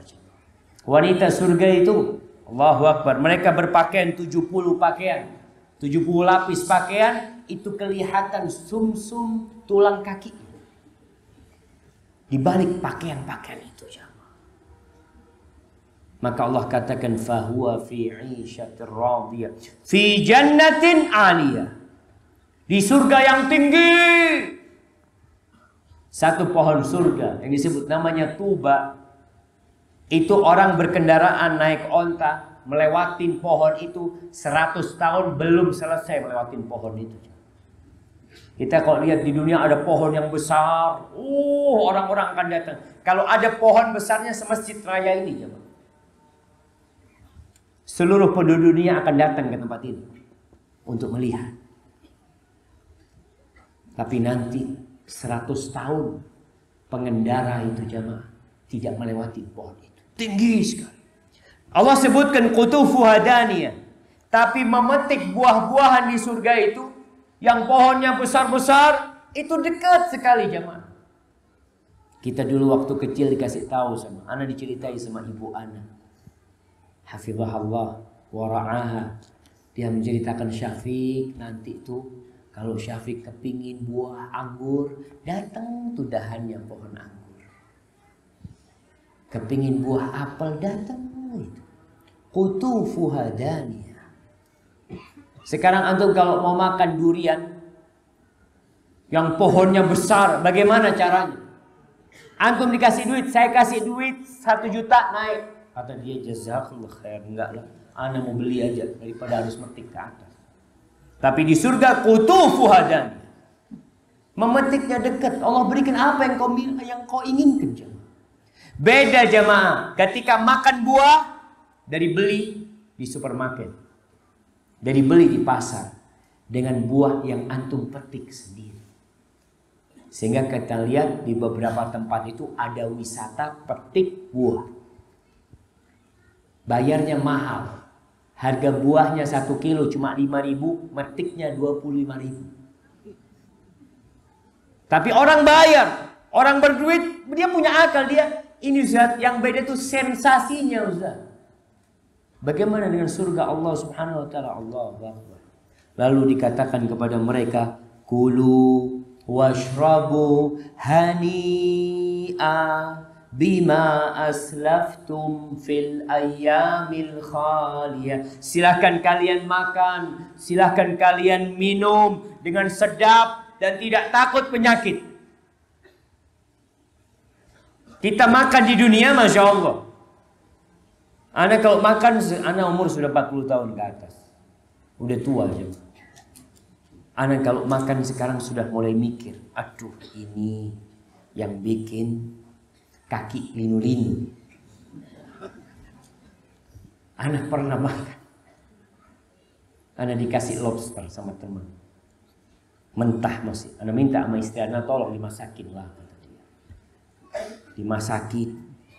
Wanita surga itu, Allahu Akbar, mereka berpakaian 70 pakaian, 70 lapis pakaian, itu kelihatan sumsum tulang kaki di balik pakaian-pakaian itu. Maka Allah katakan, fahuwa fi 'ishatir radiyah fi jannatin 'aliyah. Di surga yang tinggi. Satu pohon surga yang disebut namanya Tuba. Itu orang berkendaraan naik onta melewatin pohon itu 100 tahun belum selesai melewatin pohon itu. Kita kalau lihat di dunia ada pohon yang besar, orang-orang akan datang. Kalau ada pohon besarnya semasjid raya ini, coba. Seluruh penduduk dunia akan datang ke tempat ini untuk melihat. Tapi nanti 100 tahun pengendara itu jamaah tidak melewati pohon itu. Tinggi sekali. Allah sebutkan qutufuha daniyah. Tapi memetik buah-buahan di surga itu yang pohonnya besar-besar itu dekat sekali jamaah. Kita dulu waktu kecil dikasih tahu sama Ana, diceritai sama ibu Ana. Hafizahullah wa ra'aha. Dia menceritakan Syafiq nanti tuh kalau Syafiq kepingin buah anggur, datang tuh dahannya pohon anggur. Kepingin buah apel, datang itu. Qutufuha daniyah. Sekarang antum kalau mau makan durian yang pohonnya besar, bagaimana caranya? Antum dikasih duit, saya kasih duit 1 juta naik. Kata dia, jazakallah khair. Enggak lah, ana mau beli aja daripada harus metik ke atas. Tapi di surga qutufuha daniyah. Memetiknya dekat. Allah berikan apa yang kau inginkan, jemaah. Beda jemaah ketika makan buah dari beli di supermarket, dari beli di pasar, dengan buah yang antum petik sendiri. Sehingga kita lihat di beberapa tempat itu ada wisata petik buah. Bayarnya mahal. Harga buahnya 1 kilo cuma 5.000, metiknya 25.000. Tapi orang bayar, orang berduit, dia punya akal, dia ini Ustaz, yang beda itu sensasinya Ustaz. Bagaimana dengan surga Allah Subhanahu wa taala? Allahu Akbar. Lalu dikatakan kepada mereka, kulu washrabu hani'a bima aslaftum fil ayyamil khaliyah. Silahkan kalian makan, silahkan kalian minum dengan sedap dan tidak takut penyakit. Kita makan di dunia, Masya Allah. Anak kalau makan, anak umur sudah 40 tahun ke atas, udah tua aja. Anak kalau makan sekarang sudah mulai mikir, aduh ini yang bikin kaki linu-linu. Anak pernah makan, anak dikasih lobster sama teman, mentah masih. Anak minta sama istri, anak tolong dimasakin lah, kata dia. Dimasakin,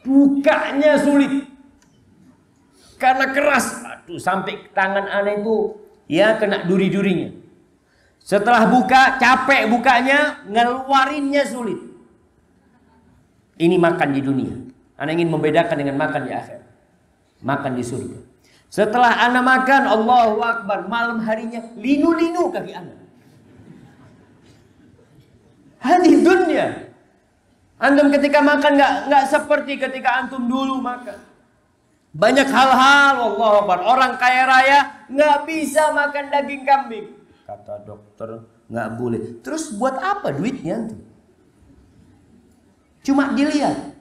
bukanya sulit karena keras. Aduh, sampai tangan anak itu ya kena duri-durinya. Setelah buka, capek bukanya, ngeluarinnya sulit. Ini makan di dunia. Anak ingin membedakan dengan makan di akhirat. Makan di surga. Setelah anak makan, Allahu Akbar, malam harinya linu-linu kaki anak. Hadis dunia. Antum ketika makan nggak seperti ketika antum dulu makan. Banyak hal-hal, Allahu Akbar. Orang kaya raya nggak bisa makan daging kambing. Kata dokter nggak boleh. Terus buat apa duitnya? Cuma dilihat.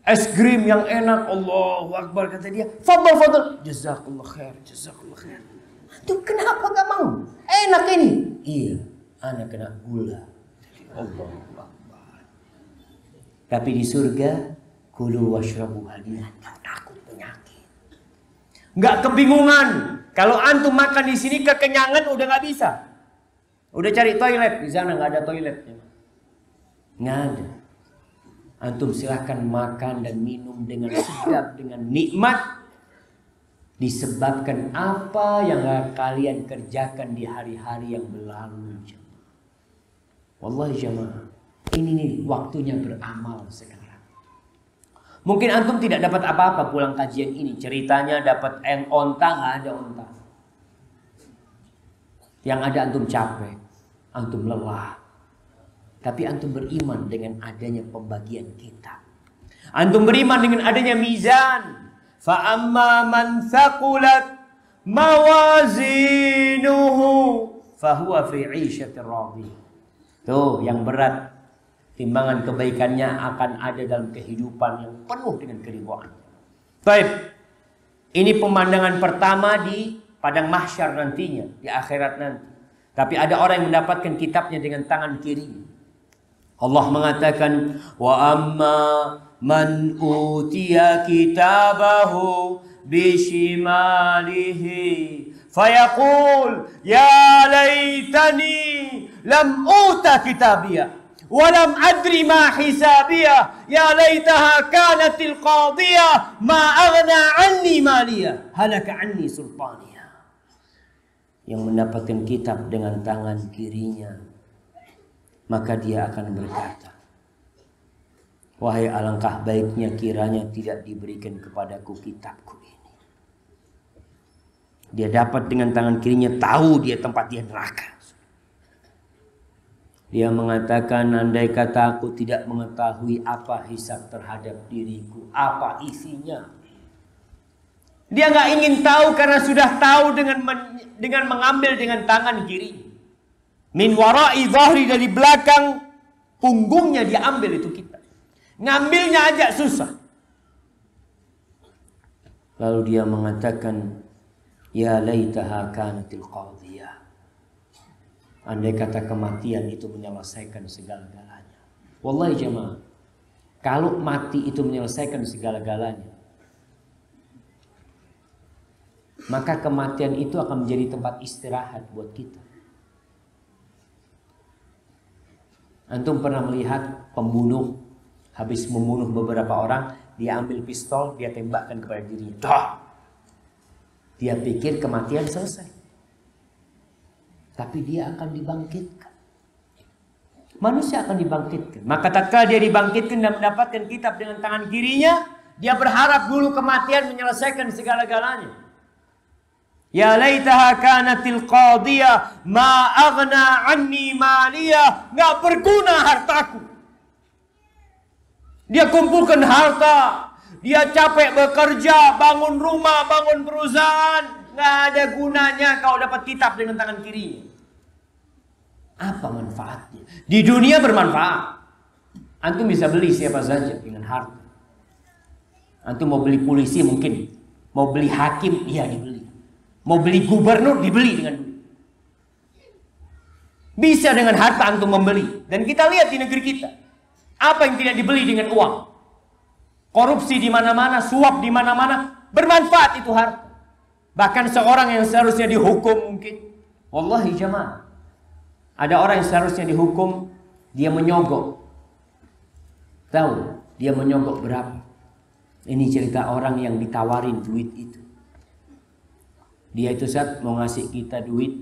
Es krim yang enak, Allahu Akbar, kata dia. Fadl, fadl. Jazakallah khair, jazakallah khair. Tuh kenapa gak mau? Enak ini. Iya, anak kena gula. Allahu Akbar. Tapi di surga, kulu washrabu hadiah. Gak takut penyakit. Gak kebingungan. Kalau antum makan di sini kekenyangan udah nggak bisa. Udah cari toilet di sana nggak ada toiletnya. Nggak ada. Antum silahkan makan dan minum dengan sedap, dengan nikmat. Disebabkan apa yang kalian kerjakan di hari-hari yang berlalu. Wallahi jamaah, ini nih waktunya beramal sekarang. Mungkin antum tidak dapat apa-apa pulang kajian ini. Ceritanya dapat onta, nggak ada onta. Yang ada antum capek, antum lelah. Tapi antum beriman dengan adanya pembagian kitab. Antum beriman dengan adanya mizan. Fa amma man thaqulat mawazinuhu fahuwa fi 'ishatir radiyah. Tuh yang berat, timbangan kebaikannya akan ada dalam kehidupan yang penuh dengan keridhaan. Baik. Ini pemandangan pertama di padang mahsyar nantinya, di akhirat nanti. Tapi ada orang yang mendapatkan kitabnya dengan tangan kiri. Allah mengatakan, wa amma man utiya kitabahu bishimalihi fayaqul ya laitani lam uta kitabiyah walam adri ma hisabiyah ya laitaha kanatil qadiyah ma aghna anni maliyah halaka anni sultaniyah. Yang mendapatkan kitab dengan tangan kirinya, maka dia akan berkata, wahai alangkah baiknya kiranya tidak diberikan kepadaku kitabku ini. Dia dapat dengan tangan kirinya, tahu dia tempat dia neraka. Dia mengatakan, andai kata aku tidak mengetahui apa hisab terhadap diriku, apa isinya. Dia nggak ingin tahu karena sudah tahu dengan mengambil dengan tangan kiri. Min wara'i dhahri, dari belakang punggungnya dia ambil itu kitab. Ngambilnya aja susah. Lalu dia mengatakan, ya laitaha kanatil qadhiyah. Andai kata kematian itu menyelesaikan segala-galanya. Wallahi jemaah, kalau mati itu menyelesaikan segala-galanya, maka kematian itu akan menjadi tempat istirahat buat kita. Antum pernah melihat pembunuh habis membunuh beberapa orang, dia ambil pistol, dia tembakkan kepada dirinya. Dia pikir kematian selesai. Tapi dia akan dibangkitkan. Manusia akan dibangkitkan. Maka tatkala dia dibangkitkan dan mendapatkan kitab dengan tangan kirinya, dia berharap dulu kematian menyelesaikan segala-galanya. Ya laitaha kanatil qadiyah ma aghna anni maliyah. Nggak berguna hartaku. Dia kumpulkan harta, dia capek bekerja, bangun rumah, bangun perusahaan, nggak ada gunanya kalau dapat kitab dengan tangan kirinya. Apa manfaatnya? Di dunia bermanfaat. Antum bisa beli siapa saja dengan harta. Antum mau beli polisi mungkin, mau beli hakim, iya dibeli. Mau beli gubernur, dibeli dengan duit. Bisa dengan harta antum membeli. Dan kita lihat di negeri kita, apa yang tidak dibeli dengan uang? Korupsi di mana-mana, suap di mana-mana, bermanfaat itu harta. Bahkan seorang yang seharusnya dihukum mungkin, wallahi jamaah, ada orang yang seharusnya dihukum, dia menyogok. Tahu dia menyogok berapa? Ini cerita orang yang ditawarin duit itu. Dia itu saat mau ngasih kita duit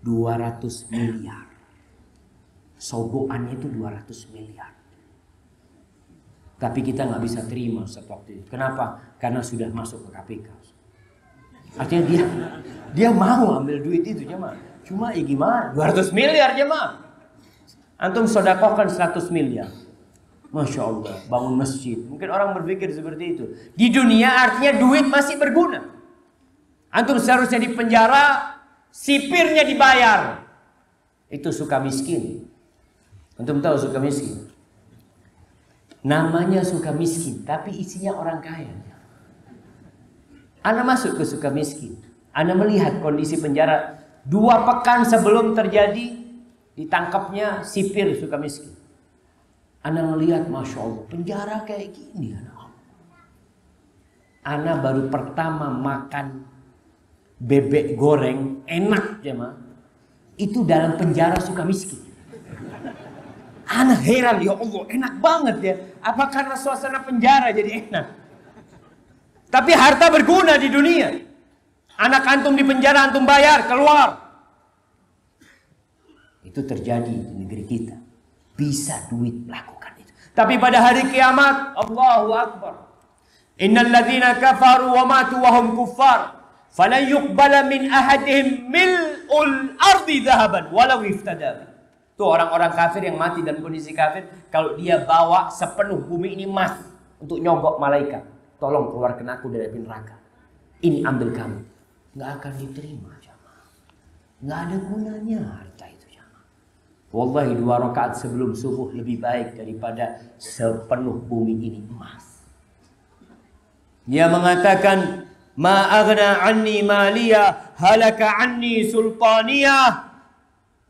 200 miliar. Sogokannya itu 200 miliar. Tapi kita nggak bisa terima saat waktu itu. Kenapa? Karena sudah masuk ke KPK. Artinya dia mau ambil duit itu jemaah. Cuma ya gimana? 200 miliar jemaah. Antum sodakohkan 100 miliar. Masya Allah, bangun masjid. Mungkin orang berpikir seperti itu. Di dunia artinya duit masih berguna. Antum seharusnya di penjara, sipirnya dibayar. Itu suka miskin. Antum tahu suka miskin? Namanya suka miskin, tapi isinya orang kaya. Ana masuk ke suka miskin. Ana melihat kondisi penjara 2 pekan sebelum terjadi ditangkapnya sipir suka miskin. Ana melihat, Masya Allah, penjara kayak gini. Ana baru pertama makan bebek goreng enak jemaah. Itu dalam penjara suka miskin. Ana heran, ya Allah, enak banget ya. Apa karena suasana penjara jadi enak? Tapi harta berguna di dunia. Anak antum di penjara, antum bayar, keluar. Itu terjadi di negeri kita. Bisa duit melakukan itu. Tapi pada hari kiamat, Allahu Akbar. Innal ladzina kafaru wa matu wa hum kuffar, falan yuqbala min ahadihim mil'ul ardi dhahaban walau iftada. Tuh orang-orang kafir yang mati dalam kondisi kafir, kalau dia bawa sepenuh bumi ini emas untuk nyogok malaikat, tolong keluarkan aku dari api neraka. Ini ambil kamu. Nggak akan diterima jamaah. Nggak ada gunanya harta itu jamaah. Wallahi 2 rakaat sebelum subuh lebih baik daripada sepenuh bumi ini emas. Dia mengatakan, ma aghna anni maliyah halaka anni sultaniyah.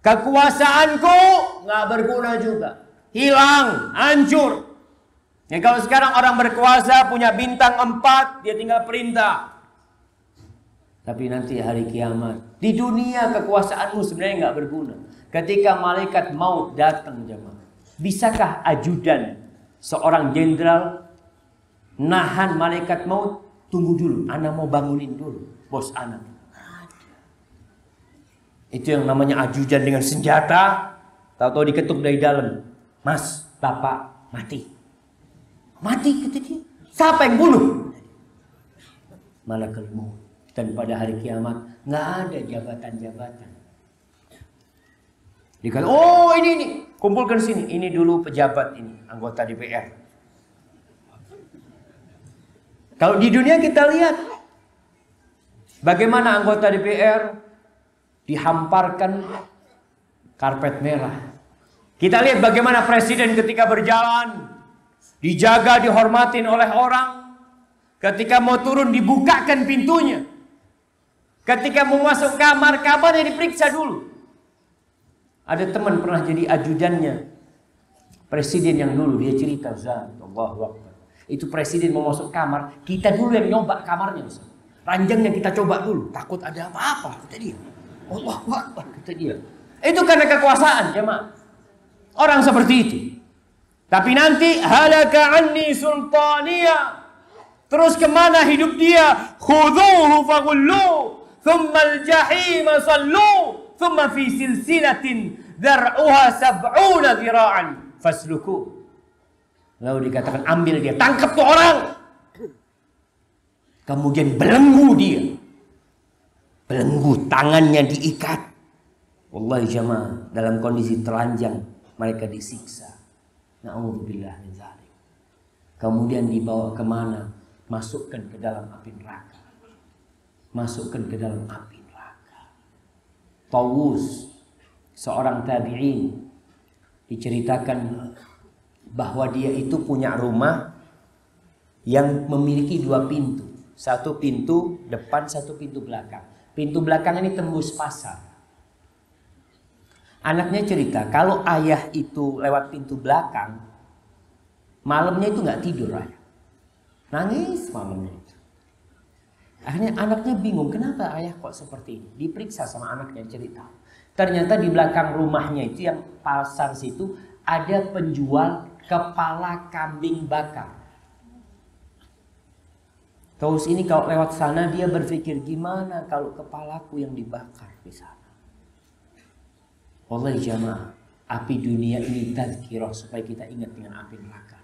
Kekuasaanku nggak berguna juga, hilang, hancur. Ya, kalau sekarang orang berkuasa punya bintang 4, dia tinggal perintah. Tapi nanti hari kiamat, di dunia kekuasaanmu sebenarnya nggak berguna. Ketika malaikat maut datang jemaah, bisakah ajudan seorang jenderal nahan malaikat maut? Tunggu dulu, ana mau bangunin dulu bos ana. Itu yang namanya ajudan dengan senjata. Tahu-tahu diketuk dari dalam. Mas, bapak mati. Mati kata dia. Siapa yang bunuh? Malaikat maut. Dan pada hari kiamat nggak ada jabatan-jabatan. Dikata, oh ini kumpulkan sini. Ini dulu pejabat ini, anggota DPR. Kalau di dunia kita lihat bagaimana anggota DPR dihamparkan karpet merah. Kita lihat bagaimana presiden ketika berjalan dijaga, dihormatin oleh orang. Ketika mau turun dibukakan pintunya. Ketika mau masuk kamar, kamarnya diperiksa dulu. Ada teman pernah jadi ajudannya presiden yang dulu, dia cerita, Allahu Akbar. Itu presiden mau masuk kamar, kita dulu yang nyoba kamarnya. Ranjangnya kita coba dulu, takut ada apa-apa, kata dia. Allahu Akbar, kata dia. Itu karena kekuasaan, jemaah. Orang seperti itu. Tapi nanti halaka anni sultaniya. Terus kemana hidup dia? Khudhuhu faghullu, thumma al-jahim sallu, thumma fi silsilatin dhar'uha sab'una dhira'an fasluku. Lalu dikatakan ambil dia, tangkap tuh orang. Kemudian belenggu dia. Belenggu, tangannya diikat. Wallahi jamaah, dalam kondisi telanjang mereka disiksa. Na'udzubillah min dzalik. Kemudian dibawa kemana? Masukkan ke dalam api neraka. Masukkan ke dalam api neraka. Tawus, seorang tabi'in, diceritakan bahwa dia itu punya rumah yang memiliki 2 pintu. Satu pintu depan, satu pintu belakang. Pintu belakang ini tembus pasar. Anaknya cerita, kalau ayah itu lewat pintu belakang, malamnya itu nggak tidur ayah. Nangis malamnya itu. Akhirnya anaknya bingung, kenapa ayah kok seperti ini? Diperiksa sama anaknya, cerita. Ternyata di belakang rumahnya itu yang pasar situ ada penjual kepala kambing bakar. Terus ini kalau lewat sana dia berpikir, gimana kalau kepalaku yang dibakar di sana? Wallahi jamaah, api dunia ini tazkirah supaya kita ingat dengan api neraka.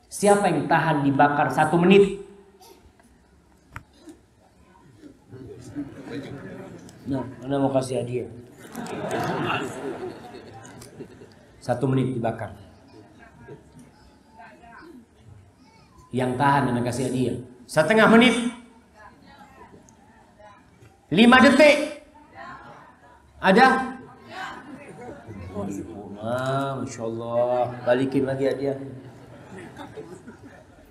Siapa yang tahan dibakar 1 menit? Nah, mana mau kasih hadiah? 1 menit dibakar. Yang tahan dan kasih hadiah. 1/2 menit. 5 detik. Ada? Masya Allah. Balikin lagi hadiah.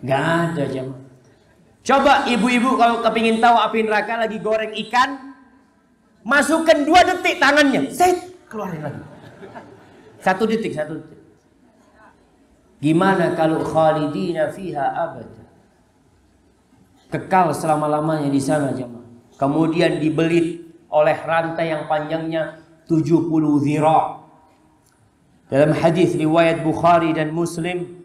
Gak ada jemaah. Coba ibu-ibu kalau kepingin tahu api neraka lagi goreng ikan, masukkan 2 detik tangannya, set, keluarin lagi. 1 detik, 1 detik. Gimana kalau khalidina fiha abada? Kekal selama-lamanya di sana jemaah. Kemudian dibelit oleh rantai yang panjangnya 70 dhira'. Dalam hadis riwayat Bukhari dan Muslim,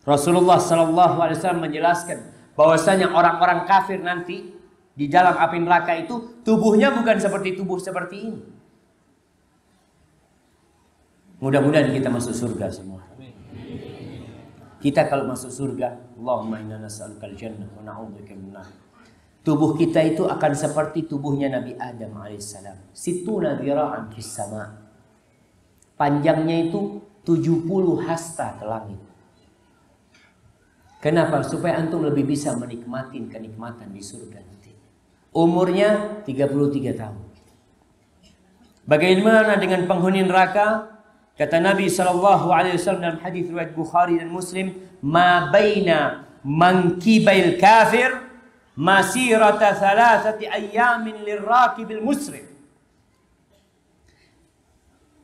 Rasulullah SAW menjelaskan bahwasanya orang-orang kafir nanti di dalam api neraka itu tubuhnya bukan seperti tubuh seperti ini. Mudah-mudahan kita masuk surga semua. Kita kalau masuk surga, Allahumma inna nas'alukal jannah wa na'udzubika minan nar. Tubuh kita itu akan seperti tubuhnya Nabi Adam alaihissalam. Situna dhira'an fis sama'. Panjangnya itu 70 hasta ke langit. Kenapa? Supaya antum lebih bisa menikmati kenikmatan di surga nanti. Umurnya 33 tahun. Bagaimana dengan penghuni neraka? Kata Nabi SAW dalam hadis riwayat Bukhari dan Muslim, ma baina mankibail kafir masirata 3 ayyamin lirrakibil musrim.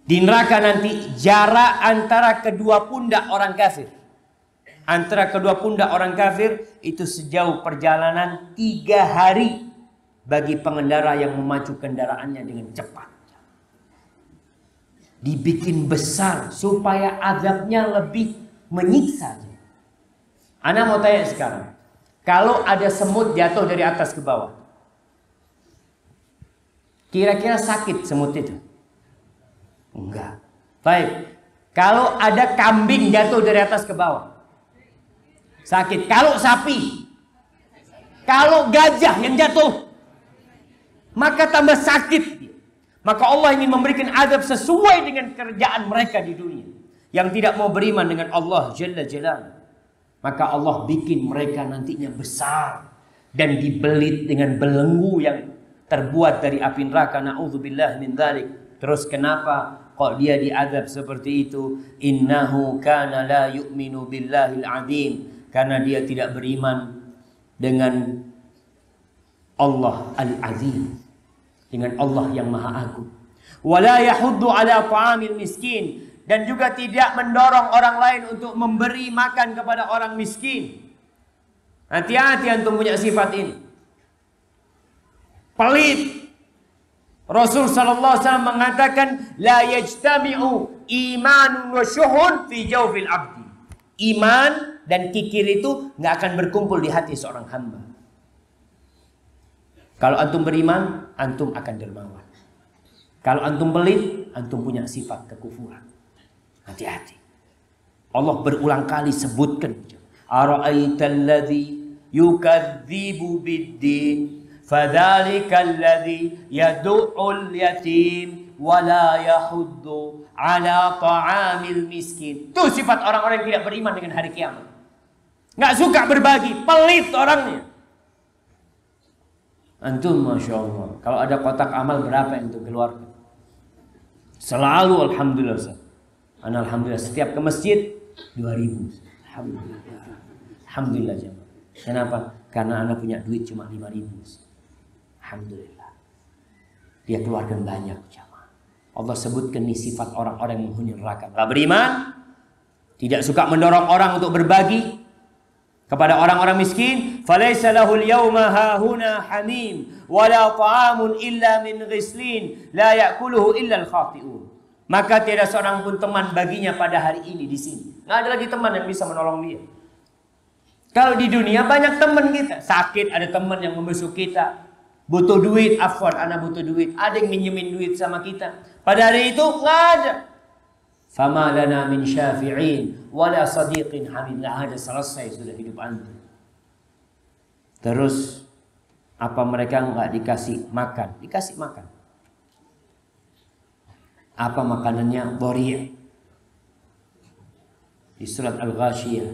Di neraka nanti jarak antara kedua pundak orang kafir. Antara kedua pundak orang kafir itu sejauh perjalanan 3 hari bagi pengendara yang memacu kendaraannya dengan cepat. Dibikin besar supaya azabnya lebih menyiksa. Ana mau tanya sekarang, kalau ada semut jatuh dari atas ke bawah, kira-kira sakit semut itu? Enggak. Baik. Kalau ada kambing jatuh dari atas ke bawah, sakit. Kalau sapi, kalau gajah yang jatuh, maka tambah sakit. Maka Allah ingin memberikan azab sesuai dengan kerjaan mereka di dunia, yang tidak mau beriman dengan Allah Jalla Jalaluhu. Maka Allah bikin mereka nantinya besar dan dibelit dengan belenggu yang terbuat dari api neraka. Na'udzubillah min dzalik. Terus kenapa kok dia diazab seperti itu? Innahu kana la yu'minu billahil azim. Karena dia tidak beriman dengan Allah Al-Azim, dengan Allah yang Maha Agung. Wala yahuddu ala ta'amil miskin, dan juga tidak mendorong orang lain untuk memberi makan kepada orang miskin. Hati-hati antum punya sifat ini. Pelit. Rasul sallallahu alaihi wasallam mengatakan la yajtami'u imanun wa syuhun fi jawfil abdi. Iman dan kikir itu nggak akan berkumpul di hati seorang hamba. Kalau antum beriman, antum akan dermawan. Kalau antum pelit, antum punya sifat kekufuran. Hati-hati. Allah berulang kali sebutkan. Ara'aital ladzi yukadzibu bid-din fadzalikal ladzi yad'ul yatim wa la yahuddu ala ta'amil miskin. Itu sifat orang-orang yang tidak beriman dengan hari kiamat. Nggak suka berbagi, pelit orangnya. Antum Masya Allah, kalau ada kotak amal berapa yang untuk keluarkan? Selalu alhamdulillah Ustaz. Alhamdulillah setiap ke masjid 2000. Alhamdulillah. Alhamdulillah jemaah. Kenapa? Karena anak punya duit cuma 5000. Alhamdulillah. Dia keluarkan banyak jemaah. Allah sebutkan nih sifat orang-orang yang menghuni neraka. Enggak beriman, tidak suka mendorong orang untuk berbagi kepada orang-orang miskin. Falaysa lahul yawma hahuna hamim wala ta'amun illa min ghislin la ya'kuluhu illa al-khati'un. Maka tiada seorang pun teman baginya pada hari ini di sini. Nggak ada lagi teman yang bisa menolong dia. Kalau di dunia banyak teman kita. Sakit ada teman yang membesuk kita. Butuh duit, afwan anak butuh duit. Ada yang minjemin duit sama kita. Pada hari itu nggak ada. Fama lana min syafi'in wala sadiqin hamid. Nggak ada, selesai sudah hidup antum. Terus apa mereka nggak dikasih makan? Dikasih makan. Apa makanannya? Dhari'. Di surat Al-Ghashiyah.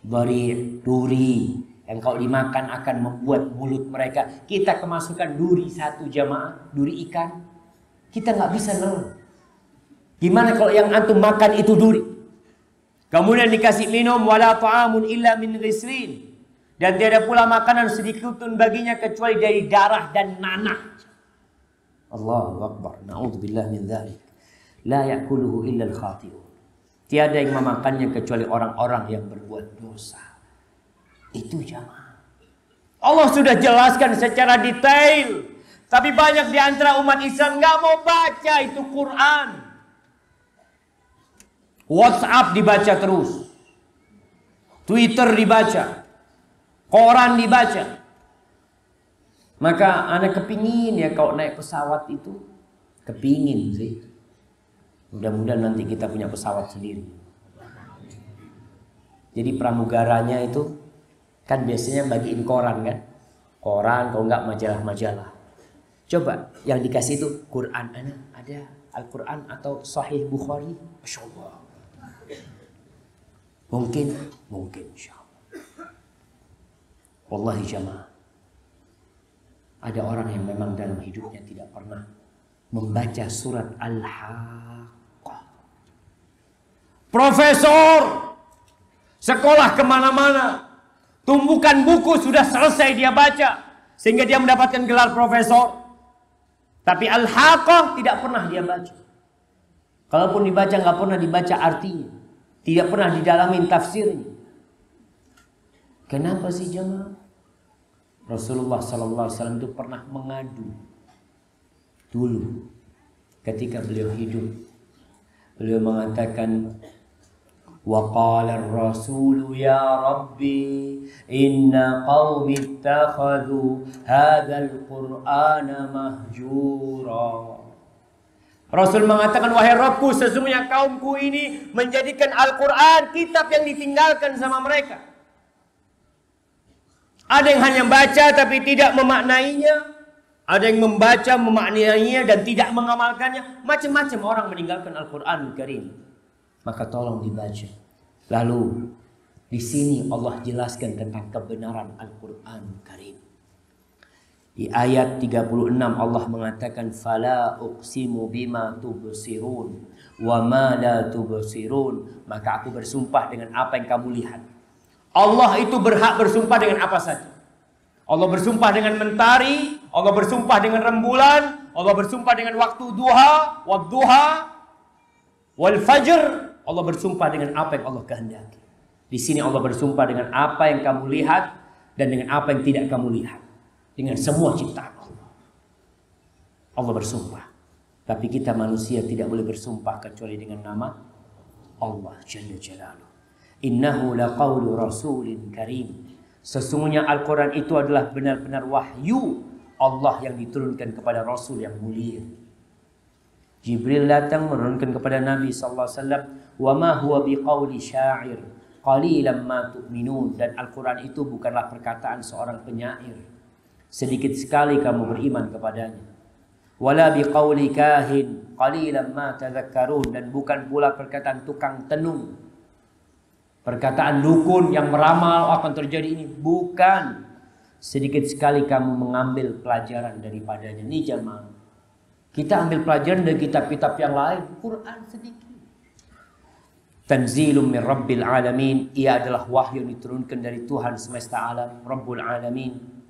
Dhari', duri. Yang kalau dimakan akan membuat mulut mereka. Kita kemasukan duri satu jamaah. Duri ikan. Kita nggak bisa nelan. Gimana kalau yang antum makan itu duri? Kemudian dikasih minum. Wala ta'amun illa min ghislin. Dan tiada pula makanan sedikit pun baginya kecuali dari darah dan nanah. Allahu Akbar. Na'udzubillah min dzalik. La ya'kuluhu illa al-khati'un. Tiada yang memakannya kecuali orang-orang yang berbuat dosa. Itu jamaah. Allah sudah jelaskan secara detail. Tapi banyak di antara umat Islam nggak mau baca itu Quran. WhatsApp dibaca terus. Twitter dibaca. Koran dibaca. Maka anak kepingin ya kalau naik pesawat itu. Kepingin sih. Mudah-mudahan nanti kita punya pesawat sendiri. Jadi pramugaranya itu kan biasanya bagiin koran kan. Koran kalau enggak majalah-majalah. Coba yang dikasih itu Quran. Ada Al-Quran atau Sahih Bukhari. Masya Allah. Mungkin insya Allah. Wallahi jamaah. Ada orang yang memang dalam hidupnya tidak pernah membaca surat Al-Haqqah. Profesor, sekolah kemana-mana, tumbukan buku sudah selesai dia baca, sehingga dia mendapatkan gelar profesor. Tapi Al-Haqqah tidak pernah dia baca. Kalaupun dibaca, nggak pernah dibaca artinya, tidak pernah didalamin tafsirnya. Kenapa sih jemaah? Rasulullah SAW itu pernah mengadu dulu ketika beliau hidup. Beliau mengatakan, wa qala ar-rasul ya rabbi inna qaumi ittakhadhu hadzal qur'ana mahjura. Rasul mengatakan, wahai Rabbku, sesungguhnya kaumku ini menjadikan Al-Quran kitab yang ditinggalkan sama mereka. Ada yang hanya baca tapi tidak memaknainya. Ada yang membaca, memaknainya dan tidak mengamalkannya. Macam-macam orang meninggalkan Al-Quran Karim. Maka tolong dibaca. Lalu di sini Allah jelaskan tentang kebenaran Al-Quran Karim. Di ayat 36 Allah mengatakan, fala uqsimu bima tubsirun wa ma la tubsirun. Maka aku bersumpah dengan apa yang kamu lihat. Allah itu berhak bersumpah dengan apa saja. Allah bersumpah dengan mentari, Allah bersumpah dengan rembulan, Allah bersumpah dengan waktu duha, wadduha, wal fajr. Allah bersumpah dengan apa yang Allah kehendaki. Di sini Allah bersumpah dengan apa yang kamu lihat dan dengan apa yang tidak kamu lihat. Dengan semua ciptaan Allah. Allah bersumpah. Tapi kita manusia tidak boleh bersumpah kecuali dengan nama Allah Jalla Jalaluh. Innahu laqawlu rasulin karim. Sesungguhnya Al-Quran itu adalah benar-benar wahyu Allah yang diturunkan kepada Rasul yang mulia. Jibril datang menurunkan kepada Nabi SAW. Wa ma huwa biqawli syair qalilan ma tu'minun. Dan Al-Quran itu bukanlah perkataan seorang penyair. Sedikit sekali kamu beriman kepadanya. Wala biqawli kahin qalilan ma tadhakkarun. Dan bukan pula perkataan tukang tenung, perkataan dukun yang meramal akan terjadi ini. Bukan. Sedikit sekali kamu mengambil pelajaran daripadanya. Ini jamaah, kita ambil pelajaran dari kitab-kitab yang lain. Quran sedikit. Tanzilum min Rabbil Alamin. Ia adalah wahyu yang diturunkan dari Tuhan semesta alam, Rabbul Alamin.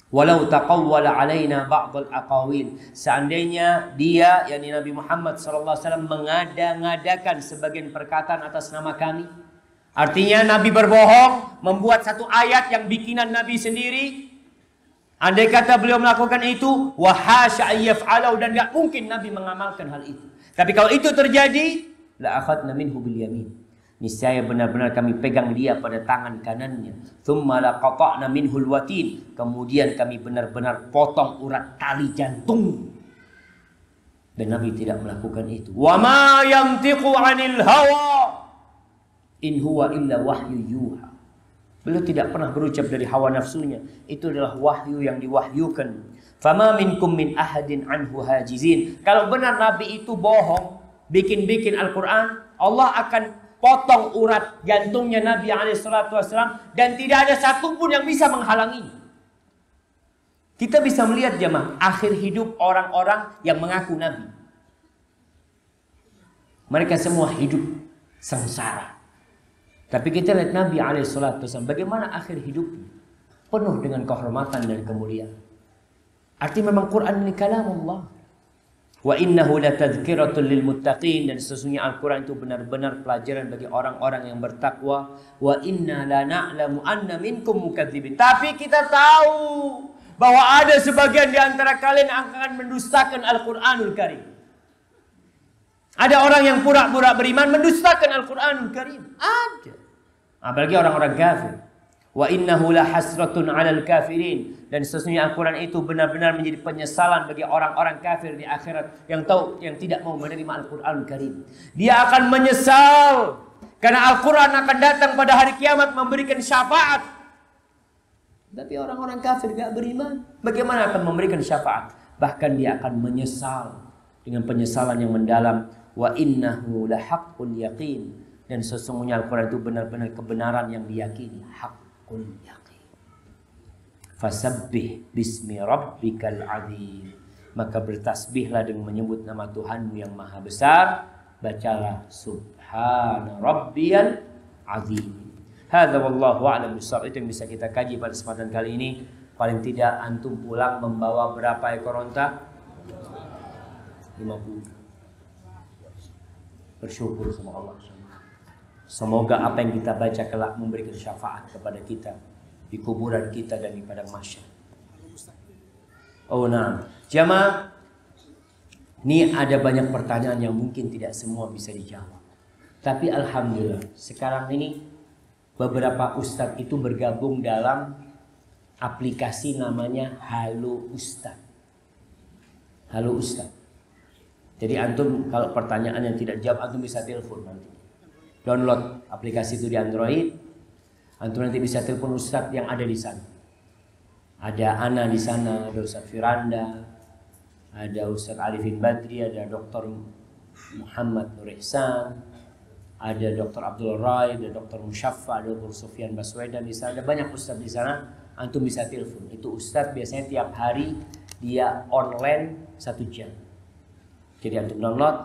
Walau taqawwala alaina ba'dal aqawil. Seandainya dia, yakni Nabi Muhammad SAW, mengada-ngadakan sebagian perkataan atas nama kami. Artinya Nabi berbohong, membuat satu ayat yang bikinan Nabi sendiri. Andai kata beliau melakukan itu, wa hasya ayyaf'alau, dan gak mungkin Nabi mengamalkan hal itu. Tapi kalau itu terjadi, la akhadna minhu bil yamin. Niscaya benar-benar kami pegang dia pada tangan kanannya. Tsumma la qata'na minhul watin. Kemudian kami benar-benar potong urat tali jantung. Dan Nabi tidak melakukan itu. Wa ma yantiqu 'anil hawa in huwa illa wahyu yuha. Beliau tidak pernah berucap dari hawa nafsunya. Itu adalah wahyu yang diwahyukan. Fama minkum min ahadin anhu hajizin. Kalau benar Nabi itu bohong, bikin-bikin Al-Quran, Allah akan potong urat jantungnya Nabi SAW, dan tidak ada satupun yang bisa menghalangi. Kita bisa melihat jemaah akhir hidup orang-orang yang mengaku Nabi. Mereka semua hidup sengsara. Tapi kita lihat Nabi SAW, bagaimana akhir hidupnya, penuh dengan kehormatan dan kemuliaan. Artinya memang Quran ini kalamullah. Wa innahu latadhkiratun lil muttaqin. Dan sesungguhnya Al-Quran itu benar-benar pelajaran bagi orang-orang yang bertakwa. Wa inna la na'lamu anna minkum mukadzibin. Tapi kita tahu bahwa ada sebagian di antara kalian yang akan mendustakan Al-Quranul Karim. Ada orang yang pura-pura beriman mendustakan Al-Quranul Karim. Ada. Apalagi orang-orang kafir. Wa innahu la hasratun 'alal kafirin. Dan sesungguhnya Al-Quran itu benar-benar menjadi penyesalan bagi orang-orang kafir di akhirat yang tidak mau menerima Al-Quranul Karim. Dia akan menyesal karena Al-Quran akan datang pada hari kiamat memberikan syafaat. Tapi orang-orang kafir gak beriman, bagaimana akan memberikan syafaat? Bahkan dia akan menyesal dengan penyesalan yang mendalam. Wa innahu la haqqul yaqin. Dan sesungguhnya Al-Quran itu benar-benar kebenaran yang diyakini. Haqqul yaqin. Fasabbih bismi rabbikal azim. Maka bertasbihlah dengan menyebut nama Tuhanmu yang maha besar. Bacalah subhana rabbiyal azim. Hadza wallahu a'lam bishawab. Itu yang bisa kita kaji pada kesempatan kali ini. Paling tidak antum pulang membawa berapa ekor onta? 50. Bersyukur sama Allah. Semoga apa yang kita baca kelak memberikan syafaat kepada kita di kuburan kita dan di padang mahsyar. Oh nah, jamaah, ini ada banyak pertanyaan yang mungkin tidak semua bisa dijawab. Tapi alhamdulillah, sekarang ini beberapa ustadz itu bergabung dalam aplikasi namanya Halo Ustadz. Halo Ustadz. Jadi antum kalau pertanyaan yang tidak jawab, antum bisa telepon nanti. Download aplikasi itu di Android. Antum nanti bisa telepon ustadz yang ada di sana. Ada Ana di sana, ada Ustadz Firanda, ada Ustadz Arifin Badri, ada Dr. Muhammad Nur Ihsan, ada Dr. Abdul Rai, ada Dr. Musyaffa, ada Dr. Sufyan Baswedan di sana. Ada banyak ustadz di sana. Antum bisa telepon. Itu ustadz biasanya tiap hari dia online 1 jam. Jadi antum download,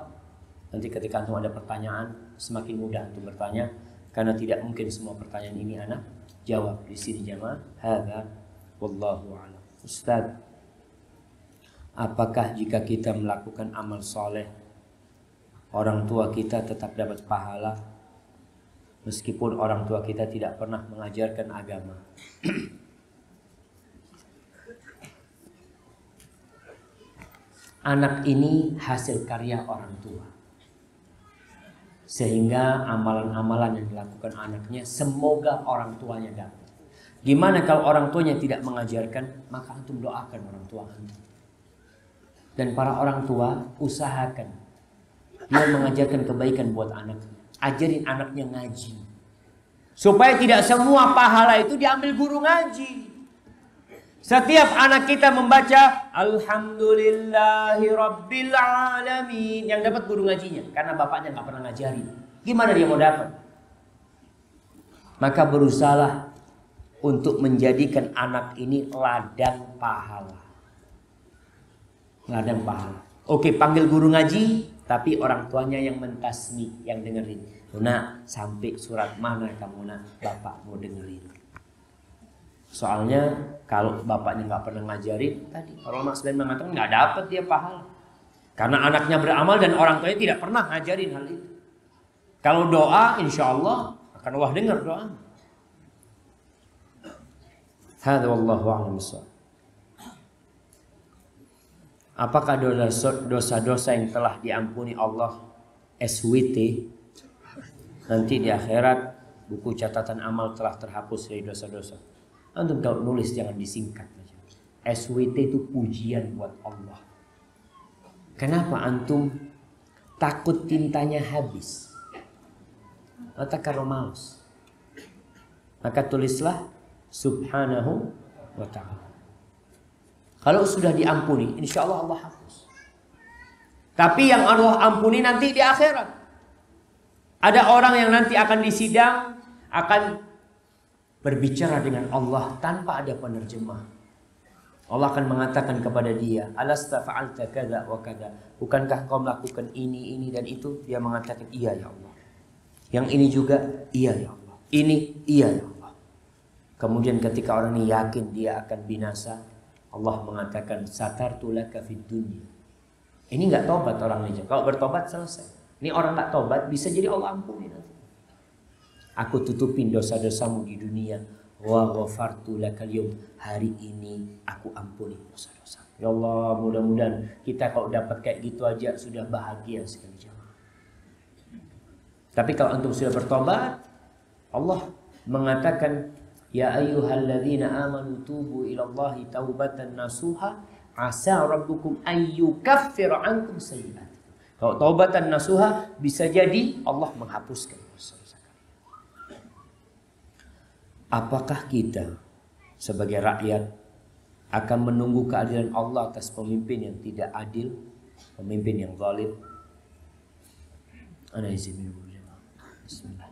nanti ketika antum ada pertanyaan, semakin mudah antum bertanya, karena tidak mungkin semua pertanyaan ini anak jawab di sini jamaah. Hadza wallahu a'lam. Ustaz, Apakah jika kita melakukan amal soleh, orang tua kita tetap dapat pahala meskipun orang tua kita tidak pernah mengajarkan agama? Anak ini hasil karya orang tua, sehingga amalan-amalan yang dilakukan anaknya semoga orang tuanya dapat. Gimana kalau orang tuanya tidak mengajarkan? Maka antum doakan orang tua antum. Dan para orang tua usahakan dia mengajarkan kebaikan buat anaknya. Ajarin anaknya ngaji, supaya tidak semua pahala itu diambil guru ngaji. Setiap anak kita membaca Alhamdulillahi Rabbil Alamin, yang dapat guru ngajinya, karena bapaknya nggak pernah ngajarin. Gimana dia mau dapat? Maka berusahalah untuk menjadikan anak ini ladang pahala. Ladang pahala. Oke, panggil guru ngaji, tapi orang tuanya yang mentasmi, yang dengerin. Nak, sampai surat mana kamu nak? Bapak mau dengerin. Soalnya kalau bapaknya nggak pernah ngajarin, tadi ulama selain mengatakan nggak dapat dia pahala. Karena anaknya beramal dan orang tuanya tidak pernah ngajarin hal itu. Kalau doa, insya Allah akan Allah dengar doa. Hadza wallahu a'lam bishawab. Apakah dosa-dosa yang telah diampuni Allah SWT nanti di akhirat buku catatan amal telah terhapus dari dosa-dosa? Antum kalau nulis jangan disingkat aja. SWT itu pujian buat Allah. Kenapa antum takut tintanya habis? Atau karena malas? Maka tulislah Subhanahu wa ta'ala. Kalau sudah diampuni, insya Allah Allah hapus. Tapi yang Allah ampuni nanti di akhirat. Ada orang yang nanti akan disidang, akan berbicara dengan Allah tanpa ada penerjemah. Allah akan mengatakan kepada dia, alasta fa'alta kadza wa kadza. Bukankah kau melakukan ini dan itu? Dia mengatakan, iya ya Allah. Yang ini juga, iya ya Allah. Ini, iya ya Allah. Kemudian ketika orang ini yakin dia akan binasa, Allah mengatakan satartu laka fid dunya. Ini enggak tobat orang ini. Kalau bertobat selesai. Ini orang enggak tobat bisa jadi Allah ampuni nanti. Aku tutupin dosa-dosamu di dunia. Wa ghafartu lakal yaum. Hari ini aku ampuni dosa-dosa. Ya Allah, mudah-mudahan kita kalau dapat kayak gitu aja sudah bahagia sekali jemaah. Tapi kalau antum sudah bertobat, Allah mengatakan ya ayyuhalladzina amanu tubu ilallahi taubatan nasuha asa rabbukum ayyukaffira ankum sayyi'atikum. Kalau taubatan nasuha bisa jadi Allah menghapuskan dosa-dosa kalian. Apakah kita sebagai rakyat akan menunggu keadilan Allah atas pemimpin yang tidak adil, pemimpin yang zalim? Ana izin dulu. Bismillah.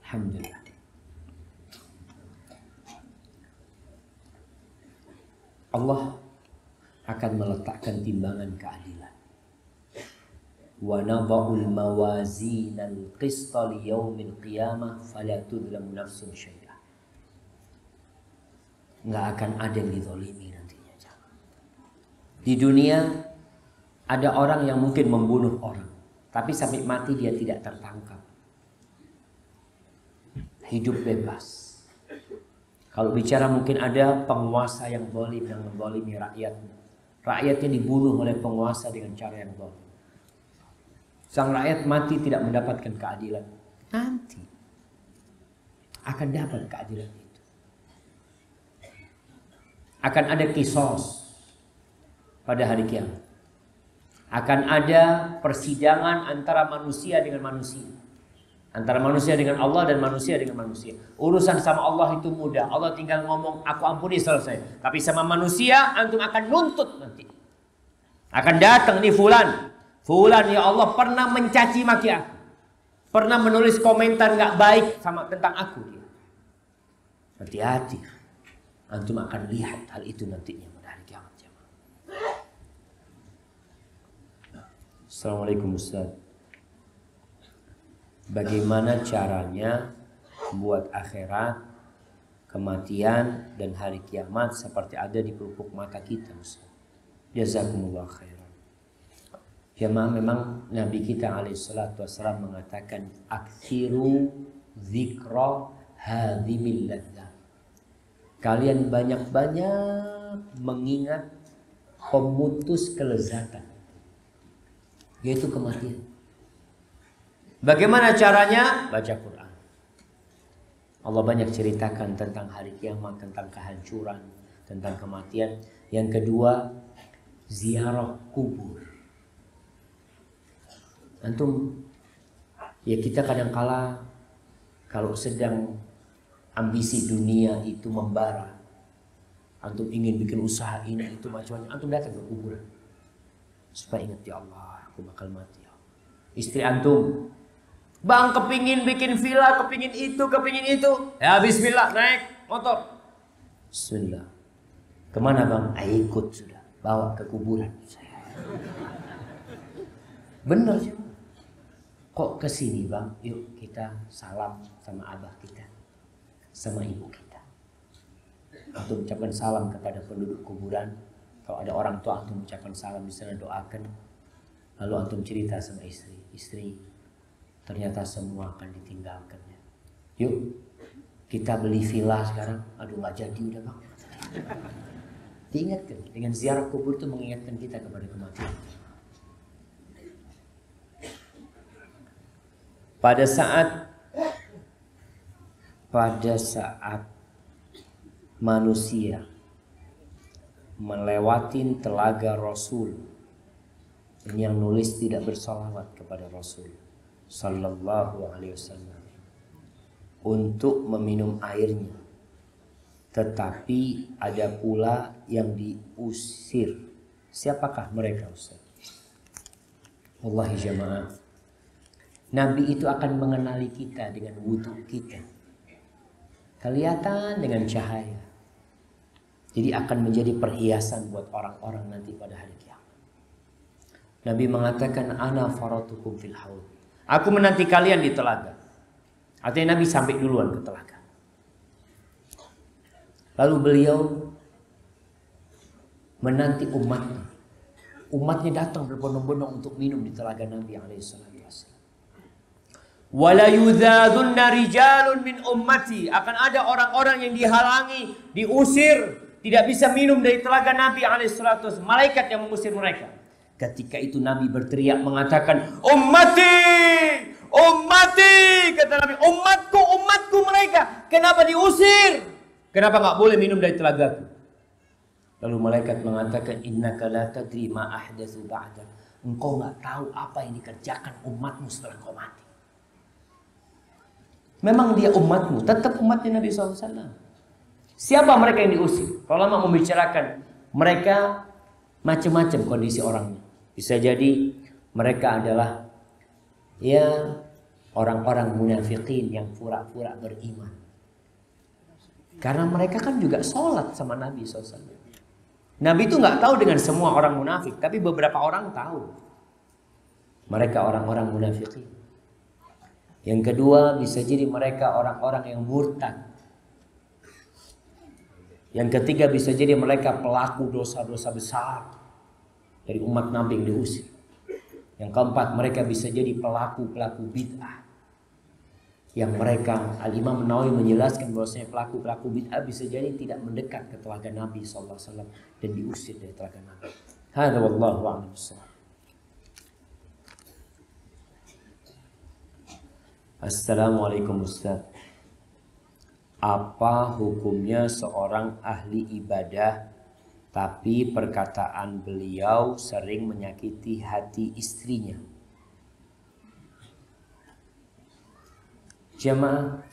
Alhamdulillah. Allah akan meletakkan timbangan keadilan. Wa nadha'ul mawazinal qista li yaumil qiyamah fala tudlamu nafsun syai'a. Enggak akan ada yang dizalimi nantinya. Di dunia ada orang yang mungkin membunuh orang, tapi sampai mati dia tidak tertangkap. Hidup bebas. Kalau bicara mungkin ada penguasa yang zalim yang menzalimi rakyatnya. Rakyatnya dibunuh oleh penguasa dengan cara yang zalim. Sang rakyat mati tidak mendapatkan keadilan. Nanti akan dapat keadilan itu. Akan ada kisos pada hari kiamat. Akan ada persidangan antara manusia dengan manusia. Antara manusia dengan Allah dan manusia dengan manusia. Urusan sama Allah itu mudah. Allah tinggal ngomong, aku ampuni, selesai. Tapi sama manusia, antum akan nuntut nanti. Akan datang nih fulan. Fulan ya Allah pernah mencaci maki aku. Pernah menulis komentar gak baik sama tentang aku. Hati-hati. Antum akan lihat hal itu nantinya pada hari kiamat. Assalamualaikum Ustaz. Bagaimana caranya buat akhirat kematian dan hari kiamat seperti ada di pelupuk mata kita. Jazakumullah khairan. Jamaah, memang Nabi kita alaihissalatu wassalam mengatakan aksiru zikra hadhimil ladzat. Kalian banyak-banyak mengingat pemutus kelezatan, yaitu kematian. Bagaimana caranya? Baca Quran. Allah banyak ceritakan tentang hari kiamat, tentang kehancuran, tentang kematian. Yang kedua, ziarah kubur. Antum, ya kita kadangkala kalau sedang ambisi dunia itu membara, antum ingin bikin usaha ini itu macam-macam, antum datang ke kuburan supaya ingat, ya Allah, aku bakal mati. Istri antum, bang, kepingin bikin villa, kepingin itu. Ya bismillah, naik motor. Bismillah. Kemana bang? Ikut sudah. Bawa ke kuburan. Bener sih. Kok kesini bang? Yuk kita salam sama abah kita, sama ibu kita. Antum ucapkan salam kepada penduduk kuburan. Kalau ada orang tua, antum ucapkan salam di sana, doakan. Lalu antum cerita sama istri, ternyata semua akan ditinggalkannya. Yuk kita beli villa sekarang. Aduh nggak jadi udah bang. Diingatkan dengan ziarah kubur itu, mengingatkan kita kepada kematian. Pada saat manusia melewati telaga Rasul, ini yang nulis tidak bersalawat kepada Rasul Sallallahu Alaihi Wasallam untuk meminum airnya, tetapi ada pula yang diusir. Siapakah mereka, Ustaz? Wallahi jamaah, Nabi itu akan mengenali kita dengan wudhu kita, kelihatan dengan cahaya. Jadi akan menjadi perhiasan buat orang-orang nanti pada hari kiamat. Nabi mengatakan, ana faratukum fil haud. Aku menanti kalian di telaga. Artinya Nabi sampai duluan ke telaga. Lalu beliau menanti umatnya. Umatnya datang berbondong-bondong untuk minum di telaga Nabi alaihissalam. Wala yudhadunna rijalun min ummati. Akan ada orang-orang yang dihalangi, diusir, tidak bisa minum dari telaga Nabi alaihissalam. Malaikat yang mengusir mereka. Ketika itu Nabi berteriak mengatakan, ummati, ummati, kata Nabi, umatku mereka. Kenapa diusir? Kenapa nggak boleh minum dari telagaku? Lalu malaikat mengatakan, innaka la tadri ma ahdatsu ba'dak. Engkau nggak tahu apa yang dikerjakan umatmu setelah kau mati. Memang dia umatmu, tetap umatnya Nabi SAW. Siapa mereka yang diusir? Kalau lama membicarakan mereka macam-macam kondisi orangnya. Bisa jadi mereka adalah ya orang-orang munafikin yang pura-pura beriman. Karena mereka kan juga sholat sama Nabi SAW. Nabi itu nggak tahu dengan semua orang munafik, tapi beberapa orang tahu. Mereka orang-orang munafikin. Yang kedua, bisa jadi mereka orang-orang yang murtad. Yang ketiga, bisa jadi mereka pelaku dosa-dosa besar dari umat Nabi yang diusir. Yang keempat, mereka bisa jadi pelaku-pelaku bid'ah. Yang mereka, Al-Imam Nawawi menjelaskan bahwasanya pelaku-pelaku bid'ah bisa jadi tidak mendekat ke telaga Nabi SAW dan diusir dari telaga Nabi. Hadza wallahu a'lam bissawab. Assalamualaikum Ustaz. Apa hukumnya seorang ahli ibadah tapi perkataan beliau sering menyakiti hati istrinya? Jamaah,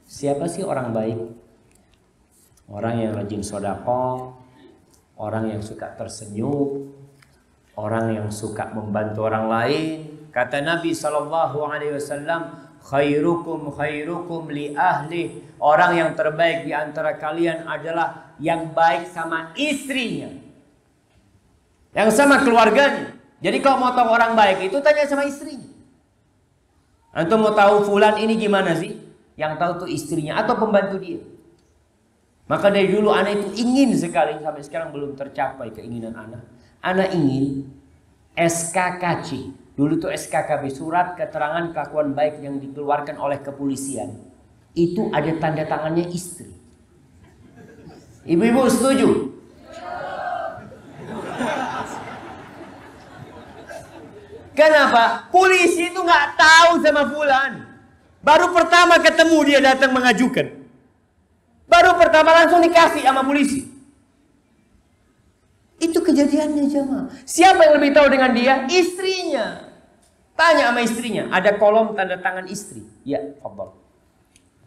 siapa sih orang baik? Orang yang rajin sedekah, orang yang suka tersenyum, orang yang suka membantu orang lain. Kata Nabi SAW, khairukum li ahli. Orang yang terbaik di antara kalian adalah yang baik sama istrinya, yang sama keluarganya. Jadi kalau mau tahu orang baik itu tanya sama istrinya. Antum mau tahu fulan ini gimana sih? Yang tahu tuh istrinya atau pembantu dia. Maka dari dulu anak itu ingin sekali, sampai sekarang belum tercapai keinginan anak. Anak ingin SKKC. Dulu itu SKKB, surat keterangan kelakuan baik yang dikeluarkan oleh kepolisian. Itu ada tanda tangannya istri. Ibu-ibu setuju? Kenapa? Polisi itu nggak tahu sama fulan. Baru pertama ketemu dia datang mengajukan. Baru pertama langsung dikasih sama polisi. Itu kejadiannya jemaah. Siapa yang lebih tahu dengan dia? Istrinya. Tanya sama istrinya. Ada kolom tanda tangan istri. Ya, fadhal.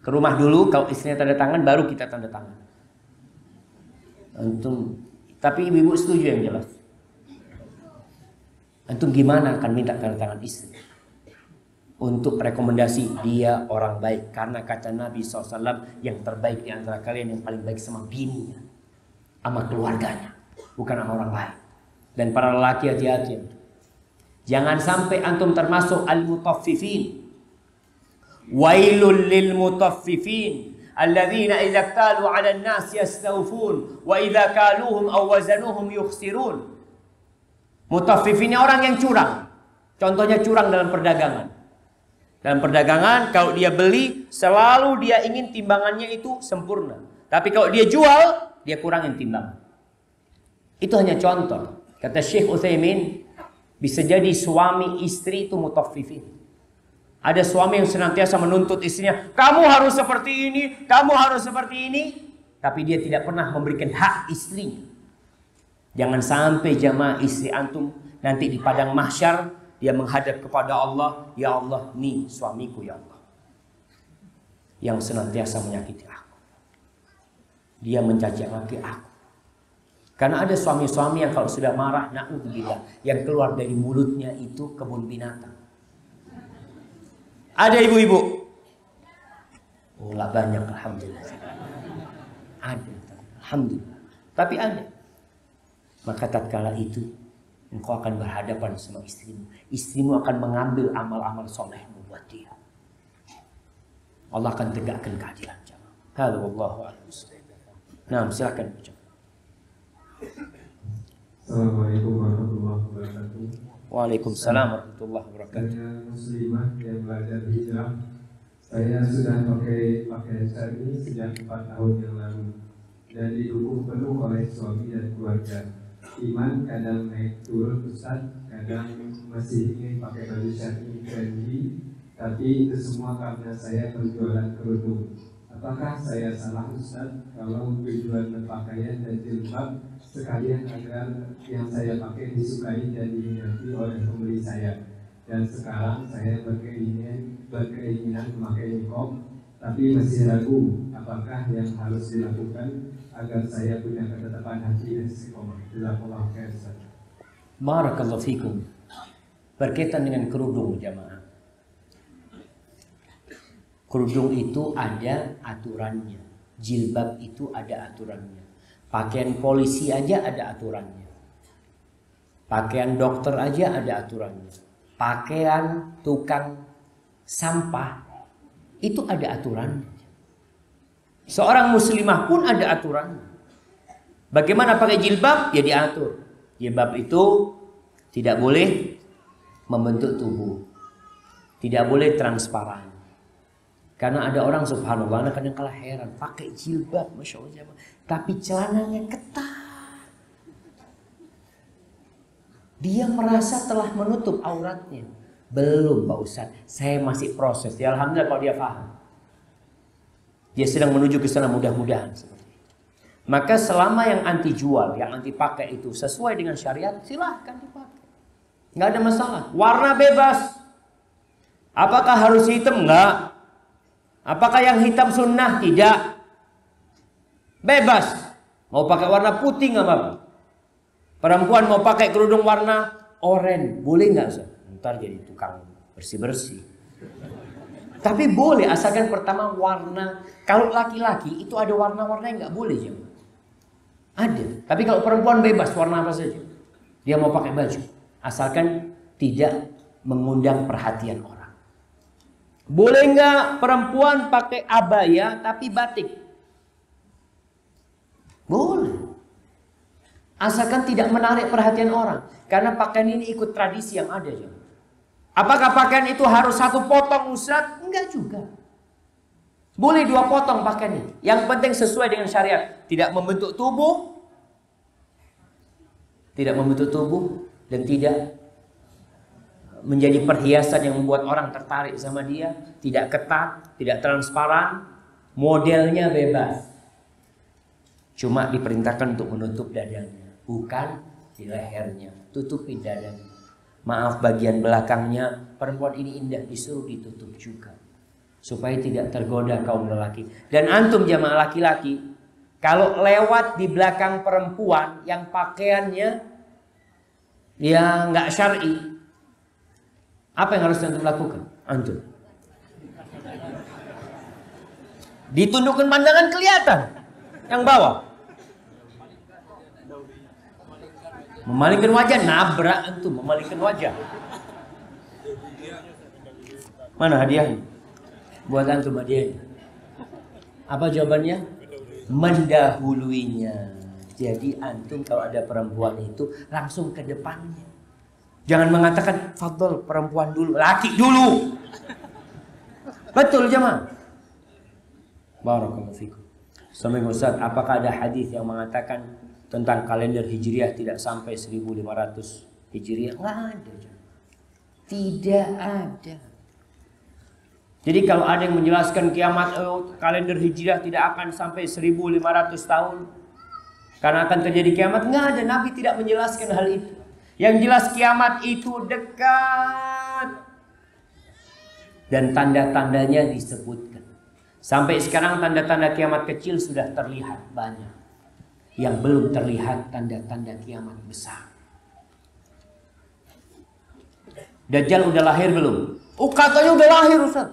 Ke rumah dulu, kalau istrinya tanda tangan, baru kita tanda tangan. Antum. Tapi ibu-ibu setuju yang jelas. Antum gimana akan minta tanda tangan istri? Untuk rekomendasi dia orang baik. Karena kata Nabi SAW, yang terbaik di antara kalian yang paling baik sama bininya, sama keluarganya, bukan sama orang lain. Dan para lelaki hati-hati. Jangan sampai antum termasuk al-mutaffifin. Wailul lil mutaffifin alladzina idza qalu 'alan nas yastawfun wa idza kaluhum aw wazanuhum yukhsirun. Mutaffifinnya orang yang curang. Contohnya curang dalam perdagangan. Dalam perdagangan, kalau dia beli, selalu dia ingin timbangannya itu sempurna. Tapi kalau dia jual, dia kurangin timbangan. Itu hanya contoh. Kata Syekh Utsaimin, bisa jadi suami istri itu mutaffifin. Ada suami yang senantiasa menuntut istrinya, kamu harus seperti ini, kamu harus seperti ini. Tapi dia tidak pernah memberikan hak istrinya. Jangan sampai jamaah istri antum nanti di padang mahsyar, dia menghadap kepada Allah, ya Allah, nih suamiku ya Allah, yang senantiasa menyakiti aku. Dia mencaci maki aku. Karena ada suami-suami yang kalau sudah marah, na'udzubillah, yang keluar dari mulutnya itu kebun binatang. Ada ibu-ibu? Oh, nggak banyak, alhamdulillah. Ada, alhamdulillah. Tapi ada. Maka tatkala itu engkau akan berhadapan sama istrimu. Istrimu akan mengambil amal-amal solehmu buat dia. Allah akan tegakkan keadilan. Hada wallahu a'lam. Nah, silakan. Assalamualaikum warahmatullahi wabarakatuh. Waalaikumsalam warahmatullahi wabarakatuh. Saya muslimah yang belajar hijrah. Saya sudah pakai pakaian syar'i sejak 4 tahun yang lalu dan didukung penuh oleh suami dan keluarga. Iman kadang naik turun Ustaz, kadang masih ingin pakai baju syar'i trendy, tapi itu semua karena saya berjualan kerudung. Apakah saya salah Ustaz kalau tujuan berpakaian dan jilbab sekalian agar yang saya pakai disukai dan diminati oleh pembeli saya? Dan sekarang saya berkeinginan memakai niqab, tapi masih ragu apakah yang harus dilakukan agar saya punya ketetapan hati dan istiqomah. Jazakallahu khairan. Barakallahu fikum. Berkaitan dengan kerudung jamaah. Kerudung itu ada aturannya. Jilbab itu ada aturannya. Pakaian polisi aja ada aturannya. Pakaian dokter aja ada aturannya. Pakaian tukang sampah itu ada aturannya. Seorang muslimah pun ada aturannya. Bagaimana pakai jilbab? Ya diatur. Jilbab itu tidak boleh membentuk tubuh. Tidak boleh transparan. Karena ada orang subhanallah, kadang kala heran, pakai jilbab, masya Allah, tapi celananya ketat. Dia merasa telah menutup auratnya. Belum Pak Ustaz, saya masih proses. Ya alhamdulillah kalau dia paham. Dia sedang menuju ke sana mudah-mudahan seperti itu. Maka selama yang anti jual, yang anti pakai itu sesuai dengan syariat, silahkan dipakai. Nggak ada masalah. Warna bebas. Apakah harus hitam? Enggak. Apakah yang hitam sunnah? Tidak. Bebas. Mau pakai warna putih nggak apa-apa. Perempuan mau pakai kerudung warna oranye, boleh nggak? Ntar jadi tukang bersih-bersih. Tapi boleh asalkan pertama warna. Kalau laki-laki itu ada warna-warna yang nggak boleh ya. Ada. Tapi kalau perempuan bebas warna apa saja. Dia mau pakai baju. Asalkan tidak mengundang perhatian orang. Boleh nggak perempuan pakai abaya tapi batik? Boleh. Asalkan tidak menarik perhatian orang. Karena pakaian ini ikut tradisi yang ada. Apakah pakaian itu harus 1 potong Ustaz? Enggak juga. Boleh 2 potong pakaian ini. Yang penting sesuai dengan syariat. Tidak membentuk tubuh. Tidak membentuk tubuh. Dan tidak menjadi perhiasan yang membuat orang tertarik sama dia. Tidak ketat. Tidak transparan. Modelnya bebas. Cuma diperintahkan untuk menutup dadanya. Bukan di lehernya. Tutupi dadanya. Maaf, bagian belakangnya perempuan ini indah, disuruh ditutup juga. Supaya tidak tergoda kaum lelaki. Dan antum jamaah laki-laki, kalau lewat di belakang perempuan yang pakaiannya ya nggak syar'i, apa yang harus antum lakukan? Antum ditundukkan pandangan, kelihatan yang bawah. Memalingkan wajah, nabrak antum, memalingkan wajah. Mana hadiahnya? Buat antum hadiahnya. Apa jawabannya? Mendahuluinya. Jadi antum kalau ada perempuan itu langsung ke depannya. Jangan mengatakan fadl perempuan dulu, laki dulu. Betul jemaah. Barakallahu fikum. Assalamualaikum Ustaz, apakah ada hadis yang mengatakan tentang kalender Hijriah tidak sampai 1500 Hijriah? Nggak ada. Tidak ada. Jadi kalau ada yang menjelaskan kiamat, kalender Hijriah tidak akan sampai 1500 tahun karena akan terjadi kiamat, nggak ada. Nabi tidak menjelaskan hal itu. Yang jelas kiamat itu dekat. Dan tanda-tandanya disebutkan. Sampai sekarang tanda-tanda kiamat kecil sudah terlihat banyak. Yang belum terlihat tanda-tanda kiamat besar. Dajjal udah lahir belum? Oh, katanya udah lahir Ustaz.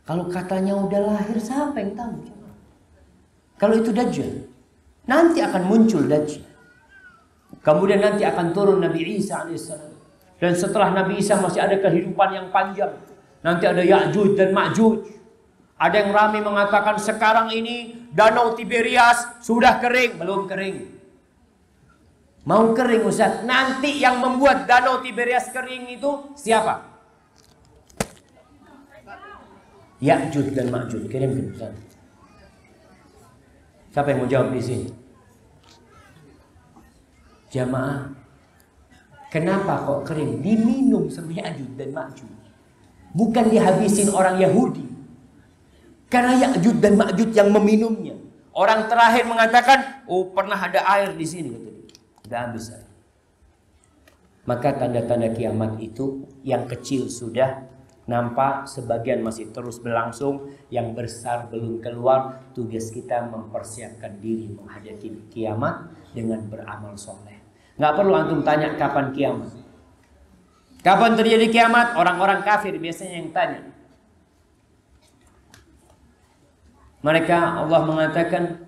Kalau katanya udah lahir, siapa yang tahu? Kalau itu Dajjal, nanti akan muncul Dajjal. Kemudian nanti akan turun Nabi Isa alaihissalam. Dan setelah Nabi Isa masih ada kehidupan yang panjang. Nanti ada Ya'juj dan Ma'juj. Ada yang ramai mengatakan sekarang ini Danau Tiberias sudah kering. Belum kering. Mau kering Ustaz. Nanti yang membuat Danau Tiberias kering itu siapa? Ya'juj dan Ma'juj. Kirim Ustaz. Siapa yang mau jawab di sini? Jamaah. Kenapa kok kering? Diminum sama Ya'juj dan Ma'juj. Bukan dihabisin orang Yahudi. Karena Ya'juj dan Ma'juj yang meminumnya. Orang terakhir mengatakan, oh pernah ada air di sini. Sudah habis air. Maka tanda-tanda kiamat itu yang kecil sudah nampak, sebagian masih terus berlangsung, yang besar belum keluar. Tugas kita mempersiapkan diri menghadapi kiamat dengan beramal soleh. Nggak perlu antum tanya kapan kiamat. Kapan terjadi kiamat? Orang-orang kafir biasanya yang tanya. Mereka, Allah mengatakan,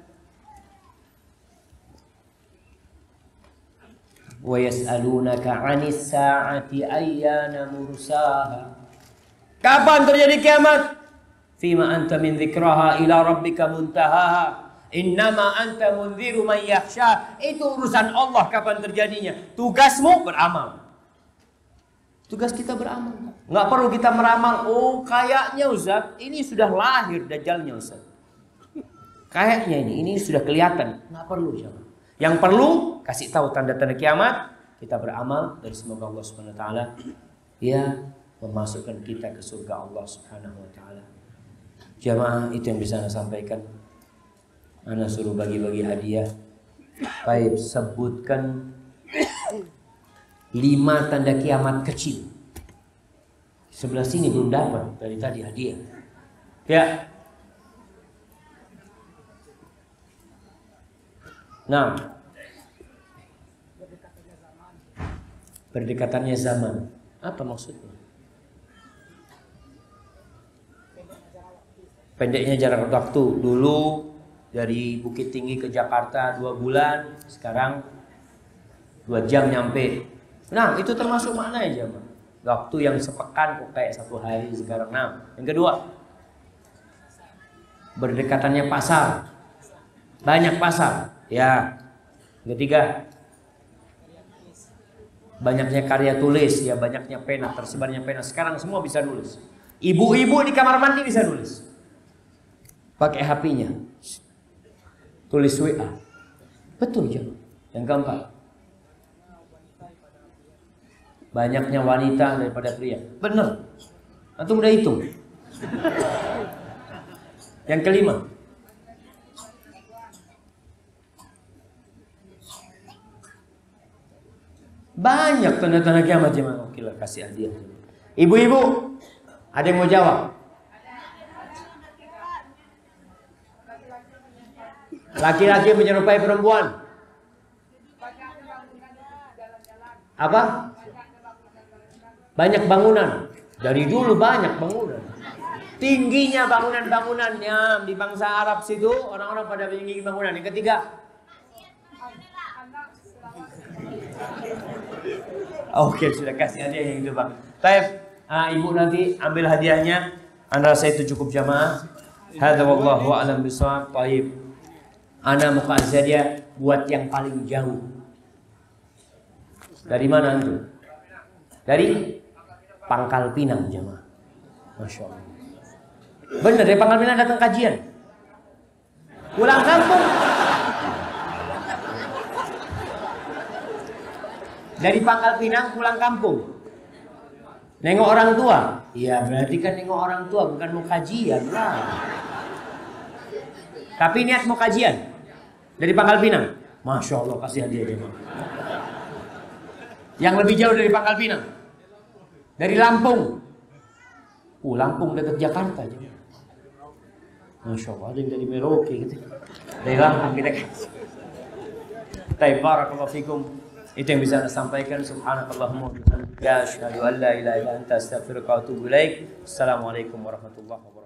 wa yas'alunaka 'anis sa'ati ayyana mursaha. Kapan terjadi kiamat? Fima anta min dzikraha ila rabbika muntahaha. Innama anta mundziru man yakhsha. Itu urusan Allah kapan terjadinya. Tugasmu beramal. Tugas kita beramal. Nggak perlu kita meramal. Oh kayaknya Ustaz, ini sudah lahir Dajjalnya Ustaz. Kayaknya ini sudah kelihatan. Nggak perlu jamaah. Yang perlu kasih tahu tanda-tanda kiamat. Kita beramal dan semoga Allah Subhanahu Wa Taala ya memasukkan kita ke surga Allah Subhanahu Wa Taala. Jamaah, itu yang bisa saya sampaikan. Ana suruh bagi-bagi hadiah. Baik, sebutkan 5 tanda kiamat kecil. Sebelah sini belum dapat dari tadi hadiah. Ya. Nah, berdekatannya zaman. Apa maksudnya? Pendeknya jarak waktu. Dulu dari Bukit Tinggi ke Jakarta 2 bulan, sekarang 2 jam nyampe. Nah, itu termasuk maknanya jamaah. Waktu yang sepekan kok kayak 1 hari sekarang. Nah, yang kedua, berdekatannya pasar. Banyak pasar. Ya. Ketiga, banyaknya karya tulis, ya banyaknya pena, tersebarnya pena. Sekarang semua bisa nulis. Ibu-ibu di kamar mandi bisa nulis. Pakai HP-nya. Tulis WA. Betul ya. Yang keempat, banyaknya wanita daripada pria. Benar. Antum udah hitung. Yang kelima, banyak tanda-tanda kiamat jemaah. Oke lah, kasih hadiah. Ibu-ibu, ada yang mau jawab? Laki-laki menyerupai perempuan. Apa? Banyak bangunan. Dari dulu banyak bangunan. Tingginya bangunan-bangunannya di bangsa Arab situ, orang-orang pada tinggi bangunan. Yang ketiga, oke, sudah kasih hadiah yang itu bang. Taib, ibu nanti ambil hadiahnya. Anda rasa itu cukup jamaah. Hadza wallahu a'lam bishawab. Taib. Ana mau kasih hadiah buat yang paling jauh. Dari mana antum? Dari Pangkal Pinang jamaah. Masya Allah. Benar, dari Pangkal Pinang datang kajian. Pulang kampung. Dari Pangkal Pinang pulang kampung. Nengok orang tua. Iya, berarti kan nengok orang tua, bukan mau kajian lah. Tapi niat mau kajian. Dari Pangkal Pinang. Masya Allah, kasih hadiah jemaah. Yang lebih jauh dari Pangkal Pinang. Dari Lampung. Lampung dekat Jakarta aja. Masya Allah, ada yang dari Merauke gitu. Dari Lampung kita kasih. Taib, barakallahu fikum. Itu yang bisa saya sampaikan. Subhanakallahumma wa bihamdika, asyhadu an la ilaha illa anta, astaghfiruka wa atubu ilaik. Assalamualaikum warahmatullahi wabarakatuh.